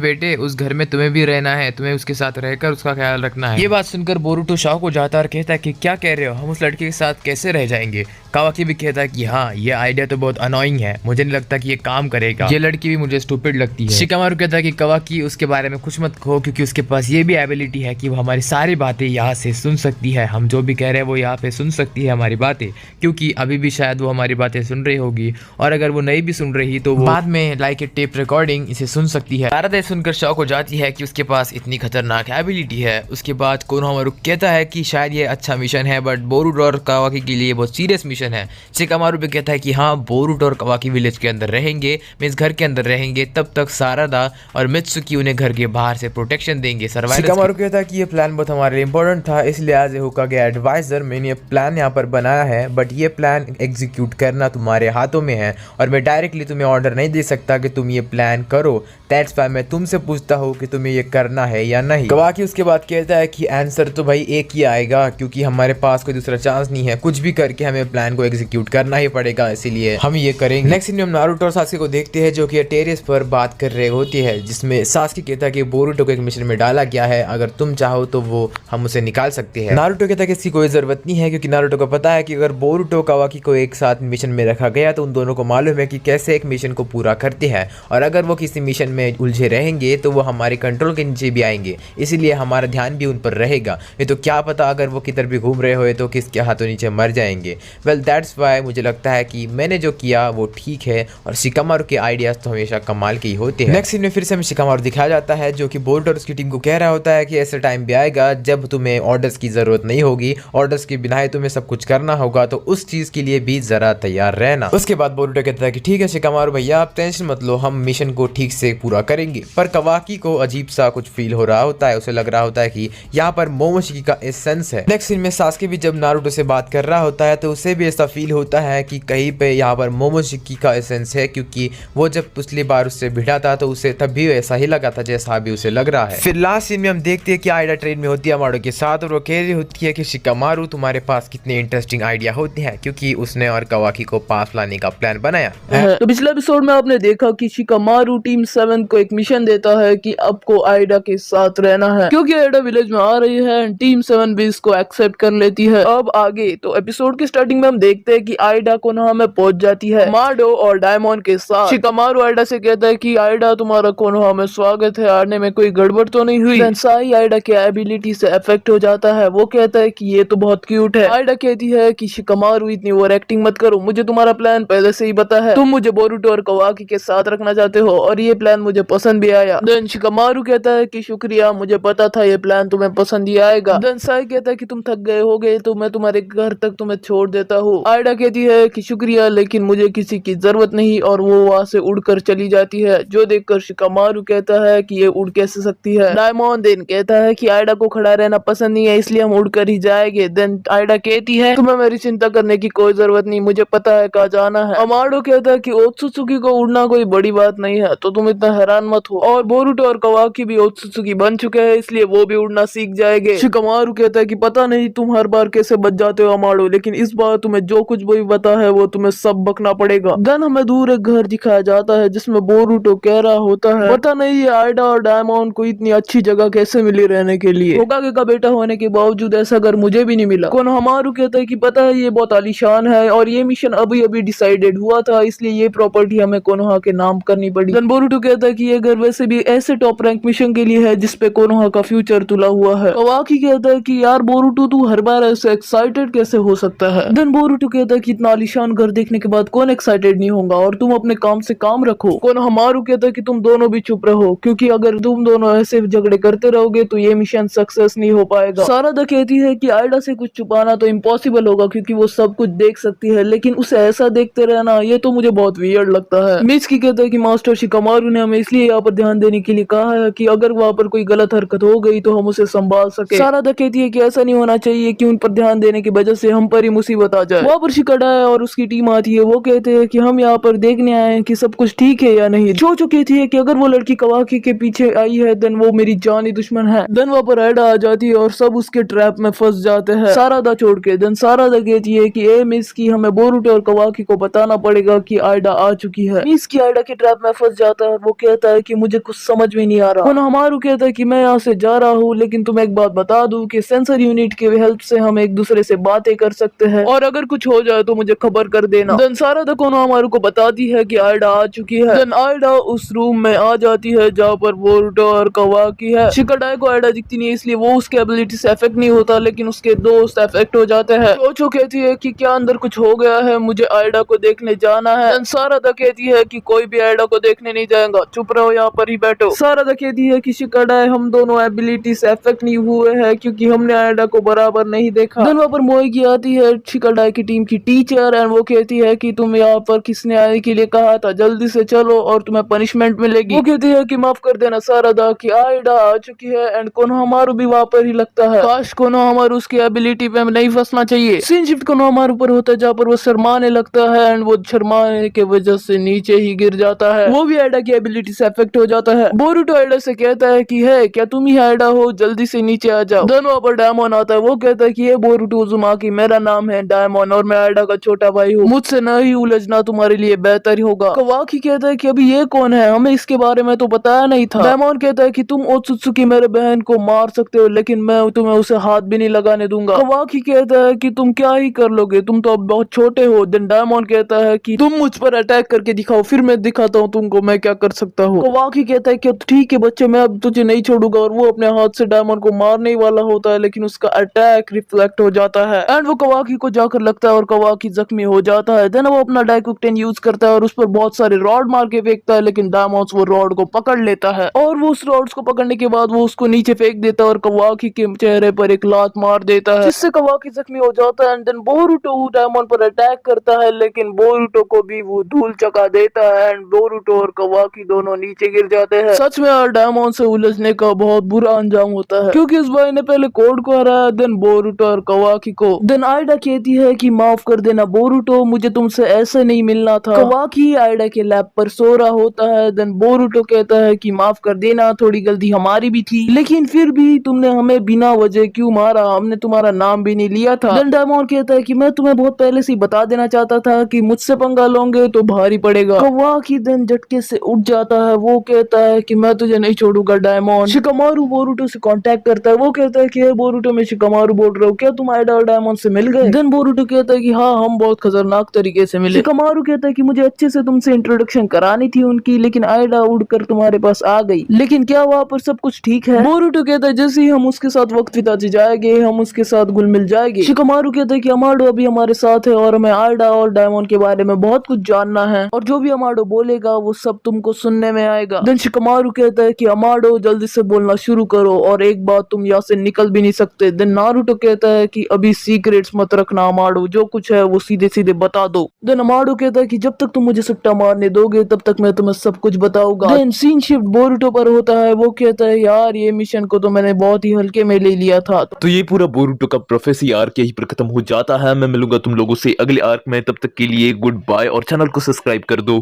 बेटे, उस घर में तुम्हें भी रहना है, तुम्हें उसके साथ रहकर उसका ख्याल रखना है। ये बात सुनकर बोरूटो शॉक हो जाता है और कहता है कि क्या कह रहे हो, हम उस लड़के के साथ कैसे रह जाएंगे। कवाकी भी कहता है कि हाँ ये आइडिया तो बहुत अनोइंग है, मुझे नहीं लगता कि ये काम करेगा, ये लड़की भी मुझे स्टूपिड लगती है। शिकामारू कहता है कि कवाकी उसके बारे में कुछ मत कहो क्योंकि उसके पास ये भी एबिलिटी है कि वो हमारी सारी बातें यहाँ से सुन सकती है, हम जो भी कह रहे हैं वो यहाँ पे सुन सकती है हमारी बातें, क्योंकि अभी भी शायद वो हमारी बातें सुन रही होगी और अगर वो नहीं भी सुन रही तो वो बाद में लाइक ए टेप रिकॉर्डिंग इसे सुन सकती है। सारदा सुनकर शौक हो जाती है कि उसके पास इतनी खतरनाक एबिलिटी है। उसके बाद कोनोहामारू कहता है कि शायद ये अच्छा मिशन है बट बोरूटो और कवाकी के लिए बहुत सीरियस मिशन है। शिकामारू भी कहता है कि हाँ बोरूटो और कवाकी विलेज के अंदर रहेंगे, मींस घर के अंदर रहेंगे, तब तक सारदा और मित्सुकी उन्हें घर के बाहर से प्रोटेक्शन देंगे। शिकामारू कहता है कि ये प्लान बहुत हमारे लिए इंपॉर्टेंट था, इसलिए एज ए होकागे एडवाइजर मैंने ये प्लान यहाँ पर बनाया है, बट ये प्लान एग्जीक्यूट करना तुम्हारे हाथों में है और मैं डायरेक्टली तुम्हें ऑर्डर नहीं दे सकता कि तुम ये प्लान करो, दैट्स व्हाई मैं तुमसे पूछता हूँ कि तुम्हें ये करना है या नहीं। कवाकी उसके बाद कहता है कि आंसर तो भाई एक ही आएगा क्योंकि हमारे पास कोई दूसरा चांस नहीं है, कुछ भी करके हमें प्लान को एग्जीक्यूट करना ही पड़ेगा, इसीलिए हम ये करेंगे। नेक्स्ट सीन में हम नारुतो और सास्के को देखते हैं जो कि टेरेस पर बात कर रहे होती है, जिसमें सास्के कहता है कि बोरूटो को एक मिशन में डाला गया है, अगर तुम चाहो तो वो हम उसे निकाल सकते हैं। नारुतो कहता है कि इसकी कोई जरूरत नहीं है क्योंकि नारुतो को पता है कि अगर बोरूटो कवाकी को एक साथ मिशन में रखा गया तो उन दोनों को मालूम है कि कैसे एक मिशन को पूरा करते हैं और अगर वो किसी मिशन में उलझे रहेंगे तो वो हमारे कंट्रोल के नीचे भी आएंगे, इसीलिए हमारा ध्यान भी उन पर रहेगा। नहीं तो क्या पता अगर वो किधर भी घूम रहे हो तो किसके हाथों नीचे मर जाएंगे। वेल दैट्स वाई मुझे लगता है कि मैंने जो किया वो ठीक है, और शिकामारू के आइडियाज तो हमेशा कमाल के ही होते हैं। नेक्स्ट सीन में फिर से हमें शिकामारू दिखाया जाता है जो कि बोरुटो और उसकी टीम को कह रहा होता है कि ऐसा टाइम भी आएगा जब तुम्हें ऑर्डर्स की जरूरत नहीं होगी, ऑर्डर्स के बिना ही तुम्हें सब कुछ करना होगा, तो उस चीज के लिए भी जरा तैयार रहना। उसके बाद बोरुटो कहता है कि ठीक है शिकामारू भैया, आप टेंशन मत लो, हम मिशन को ठीक से पूरा करेंगे। पर कवाकी को अजीब सा कुछ फील हो रहा होता है, उसे लग रहा होता है कि यहाँ पर मोमोशिकी का एसेंस है। नेक्स्ट सीन में सास्के भी जब नारुतो से बात कर रहा होता है तो उसे भी ऐसा फील होता है कि कहीं पे यहाँ पर मोमोशिकी का एसेंस है, क्योंकि वो जब पिछली बार उससे भिड़ा था तो उसे तब भी ऐसा ही लगा था जैसा अभी उसे लग रहा है। फिर लास्ट सीन में हम देखते हैं कि आइडा ट्रेन में होती है अमाडो के साथ, और वो कह रही होती है कि शिकामारू तुम्हारे पास कितने इंटरेस्टिंग आइडिया होते हैं, क्योंकि उसने और कवाकी को पास लाने का प्लान बनाया। तो पिछले एपिसोड में आपने देखा कि शिकामारू टीम 7 को एक मिशन देता है कि आपको आइडा के साथ रहना है, क्योंकि आइडा विलेज में आ रही है। टीम 7 भी इसको एक्सेप्ट कर लेती है। अब आगे तो एपिसोड की स्टार्टिंग में हम देखते हैं कि आइडा कोनोहा में पहुंच जाती है माडो और डायमंड के साथ। शिकामारू आइडा से कहता है कि आइडा तुम्हारा कोनोहा में स्वागत है, आने में कोई गड़बड़ तो नहीं हुई। साई आइडा के एबिलिटी से अफेक्ट हो जाता है। वो कहता है कि ये तो बहुत क्यूट है। आइडा कहती है कि शिकामारू इतनी ओवर एक्टिंग मत करो, मुझे तुम्हारा प्लान पहले से ही पता है, तुम मुझे बोरुटो और कवाकी के साथ रखना चाहते हो और ये प्लान मुझे पसंद भी आया। देन शिकामारू कहता है कि शुक्रिया, मुझे पता था ये प्लान तुम्हें पसंद ही आएगा। देन साई कहता है कि तुम थक गए होगे तो मैं तुम्हारे घर तक तुम्हें छोड़ देता हूँ। आइडा कहती है कि शुक्रिया, लेकिन मुझे किसी की जरूरत नहीं, और वो वहाँ से उड़कर चली जाती है। जो देखकर शिकामारू कहता है कि ये उड़ कैसे सकती है। डायमंड देन कहता है कि आइडा को खड़ा रहना पसंद नहीं है, इसलिए हम उड़कर ही जाएंगे। देन आइडा कहती है तुम्हें मेरी चिंता करने की कोई जरूरत नहीं, मुझे पता है कहाँ जाना है। अमाडो कहता है कि ओत्सुत्सुकी को उड़ना कोई बड़ी बात नहीं है, तो तुम इतना हैरान मत हो। और बोरुटो और कवाकी भी ओत्सुत्सुकी बन चुके हैं, इसलिए वो भी उड़ना सीख जाएंगे। शिकामारू कहता है कि पता नहीं तुम हर बार कैसे बच जाते हो अमाडो, लेकिन इस बार तुम्हें जो कुछ भी पता है वो तुम्हें सब बकना पड़ेगा। देन हमें दूर एक घर दिखाया जाता है जिसमें बोरुटो कह रहा होता है पता नहीं ये आइडा और डायमंड को इतनी अच्छी जगह कैसे मिली रहने के लिए। होकागे का बेटा होने के बावजूद ऐसा घर मुझे भी नहीं मिला। कोनोहामारू कहता है कि पता है ये बहुत आलीशान है और ये मिशन अभी अभी डिसाइडेड हुआ था, इसलिए ये प्रॉपर्टी हमें कोनोहा के नाम करनी पड़ी। देन बोरुटो कहता है कि ये घर वैसे भी ऐसे टॉप रैंक मिशन के लिए है जिसपे कोनोहा का फ्यूचर तुला हुआ है। कवाकी कहता है कि यार बोरुटो तू हर बार ऐसे एक्साइटेड कैसे हो सकता है। देन बोरुटो कहता है कि इतना आलीशान घर देखने के बाद कौन एक्साइटेड नहीं होगा, और तुम अपने काम से काम रखो। कोनोहामारू कहता है कि तुम दोनों भी चुप रहो, क्योंकि अगर तुम दोनों ऐसे झगड़े करते रहोगे तो ये मिशन सक्सेस नहीं हो पाएगा। सारादा कहती है कि आइडा से कुछ छुपाना तो इम्पॉसिबल होगा क्योंकि वो सब कुछ देख सकती है, लेकिन उसे ऐसा देखते रहना ये तो मुझे बहुत वियर्ड लगता है। मित्सुकी कहता है कि मास्टर शिकामारू ने हमें इसलिए यहाँ पर ध्यान देने के लिए कहा है कि अगर वहाँ पर कोई गलत हरकत हो गई तो हम उसे संभाल सके। सारादा कहती है कि ऐसा नहीं होना चाहिए कि उन पर ध्यान देने की वजह से हम पर ही मुसीबत आ जाए। वहाँ पर शिकाडा और उसकी टीम आती है। वो कहते हैं कि हम यहाँ पर देखने आए हैं कि सब कुछ ठीक है या नहीं। चोचो कहती है कि अगर वो लड़की कवाकी के पीछे आई है देन वो मेरी जानी दुश्मन है। देन वहाँ पर आइडा आ जाती है और सब उसके ट्रैप में फंस जाते हैं सारादा छोड़ के। देन सारादा कहती है कि ए मित्सुकी, हमें बोरुटो और कवाकी को बताना पड़ेगा कि आइडा आ चुकी है। मित्सुकी आइडा के ट्रैप में फंस जाता है और वो कहता है कि मुझे कुछ समझ में नहीं आ रहा। कोनोहामारू कहता है कि मैं यहाँ से जा रहा हूँ, लेकिन तुम्हें एक बात बता दूं कि सेंसर यूनिट की हेल्प से हम एक दूसरे से बातें कर सकते हैं, और अगर कुछ हो जाए तो मुझे खबर कर देना। देन सारादा कोनोहामारू को बताती है कि आइडा आ चुकी है। देन आइडा उस रूम में आ जाती है जहाँ पर बोरुटो और कवाकी है। शिकाडाई को आइडा दिखती नहीं है, इसलिए वो उसके एबिलिटी से अफेक्ट नहीं होता, लेकिन उसके दोस्त अफेक्ट हो जाते हैं। चोचो कहती है कि क्या अंदर कुछ हो गया है, मुझे आइडा को देखने जाना है। देन सारादा कहती है कि कोई भी आइडा को देखने नहीं जाएगा, चुप रहो, यहाँ पर ही बैठो। सारादा कहती है कि शिकाडाई हम दोनों एबिलिटी से अफेक्ट नहीं हुए हैं क्योंकि हमने आइडा को बराबर नहीं देखा। देन वहाँ पर मोएगी आती है, शिकाडाई की टीम की टीचर, एंड वो कहती है कि तुम यहाँ पर किसने आने के लिए कहा था, जल्दी से चलो और तुम्हें पनिशमेंट मिलेगी। वो कहती है कि माफ कर देना सारादा कि आइडा आ चुकी है, एंड कोनोहामारू भी वहाँ पर ही लगता है। काश कोनोहामारू उसकी एबिलिटी पे नहीं फंसना चाहिए। सीन शिफ्ट कोनोहामारू पर होता है जहाँ पर वो शर्माने लगता है, एंड वो शर्माने के वजह से नीचे ही गिर जाता है। वो भी आइडा की एबिलिटी से अफेक्ट हो जाता है। बोरुटो आइडा से कहता है कि है क्या तुम ही आइडा हो, जल्दी से नीचे आ जाओ। दोनों पर डायमंड आता है। वो कहता है कि ये बोरुटो उज़ुमाकी, मेरा नाम है डायमंड और मैं आइडा का छोटा भाई हूँ, मुझसे नहीं उलझना तुम्हारे लिए बेहतर होगा। कवाकी कहता है कि अभी ये कौन है, हमें इसके बारे में तो बताया नहीं था। डायमंड कहता है कि तुम ओत्सुत्सुकी मेरे बहन को मार सकते हो, लेकिन मैं तुम्हें उसे हाथ भी नहीं लगाने दूंगा। कवाकी कहता है कि तुम क्या ही कर लोगे, तुम तो अब बहुत छोटे हो। देन डायमंड कहता है कि तुम मुझ पर अटैक करके दिखाओ, फिर मैं दिखाता हूँ तुमको मैं क्या कर सकता हूँ। कवाकी कहता है कि ठीक है बच्चे, मैं अब तुझे नहीं छोड़ूंगा, और वो अपने हाथ से डायमंड को मारने ही वाला होता है, लेकिन उसका अटैक रिफ्लेक्ट हो जाता है एंड वो कवाकी को जाकर लगता है और कवाकी जख्मी हो जाता है। देन वो अपना डाइक्विक 10 यूज करता है और उस पर बहुत सारे रॉड मार के फेंकता है, लेकिन डायमंड्स वो रॉड को पकड़ लेता है और वो उस रॉड्स को पकड़ने के बाद वो उसको नीचे फेंक देता है और कवाकी के चेहरे पर एक लात मार देता है, जिससे कवाकी जख्मी हो जाता है। एंड देन बोरुटो डायमंड पर अटैक करता है, लेकिन बोरुटो को भी वो धूल चका देता है एंड बोरुटो और कवाकी दोनों नीचे गिर जाते हैं। सच में यार डायमंड से उलझने का बहुत बुरा अंजाम होता है, क्योंकि इस भाई ने पहले कोड को हराया, देन बोरुटो और कवाकी को। देन आइडा कहती है कि माफ कर देना बोरुटो, मुझे तुमसे ऐसे नहीं मिलना था। कवाकी आइडा के लैब पर सो रहा होता है। देन बोरुटो कहता है कि माफ कर देना, थोड़ी गलती हमारी भी थी, लेकिन फिर भी तुमने हमें बिना वजह क्यों मारा, हमने तुम्हारा नाम भी नहीं लिया था। देन डायमंड कहता है कि मैं तुम्हें बहुत पहले से ही बता देना चाहता था कि मुझसे पंगा लोगे तो भारी पड़ेगा। कवाकी देन झटके से उठ जाता है, वो कहता है कि मैं तुझे नहीं छोड़ूंगा डायमंड। शिकामारू बोरुटो से कांटेक्ट करता है, वो कहता है कि बोरुटो मैं शिकामारू बोल रहा हूँ, क्या तुम आइडा और डायमंड से मिल गए? देन बोरुटो कहता है कि हाँ हम बहुत खतरनाक तरीके से मिले। शिकामारू कहता है कि मुझे अच्छे से तुमसे इंट्रोडक्शन करानी थी उनकी, लेकिन आइडा उड़कर तुम्हारे पास आ गई, लेकिन क्या वहाँ पर सब कुछ ठीक है? बोरुटो कहता है जैसे ही हम उसके साथ वक्त बिताते जाएंगे हम उसके साथ घुल मिल जाएंगे। शिकामारू कहता है कि अमाडो अभी हमारे साथ है और हमें आइडा और डायमंड के बारे में बहुत कुछ जानना है, और जो भी अमाडो बोलेगा वो सब तुमको सुनने में आएगा। देन शिकामारू कहता है कि अमाडो जल्दी से बोलना शुरू करो, और एक बात तुम यहाँ से निकल भी नहीं सकते। देन नारुतो कहता है कि अभी सीक्रेट्स मत रखना अमाडो, जो कुछ है वो सीधे सीधे बता दो। देन अमाडो कहता है कि जब तक तुम मुझे सुट्टा मारने दोगे तब तक मैं तुम्हें सब कुछ बताऊंगा। देन सीन शिफ्ट बोरुटो पर होता है, वो कहता है यार ये मिशन को तो मैंने बहुत ही हल्के में ले लिया था। तो ये पूरा बोरुटो का प्रोफेसी आर्क यहीं पर खत्म हो जाता है। मैं मिलूंगा तुम लोगों से अगले आर्क में, तब तक के लिए गुड बाय और चैनल को सब्सक्राइब कर दो।